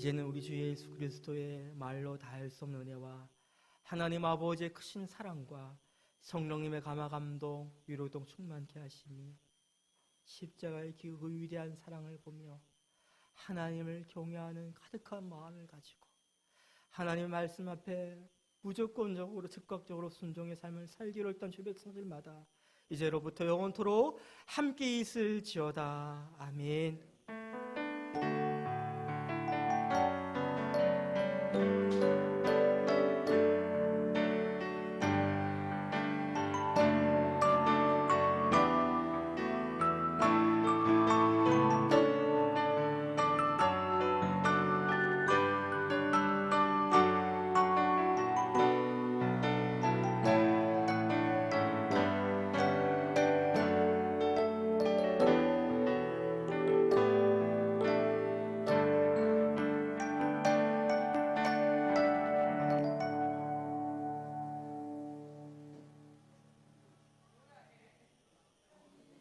이제는 우리 주 예수 그리스도의 말로 다할 수 없는 은혜와 하나님 아버지의 크신 사랑과 성령님의 감화감동 위로동 충만케 하시니 십자가의 그 위대한 사랑을 보며 하나님을 경외하는 가득한 마음을 가지고 하나님의 말씀 앞에 무조건적으로 즉각적으로 순종의 삶을 살기로 했던 주 백성들마다 이제로부터 영원토록 함께 있을지어다. 아멘.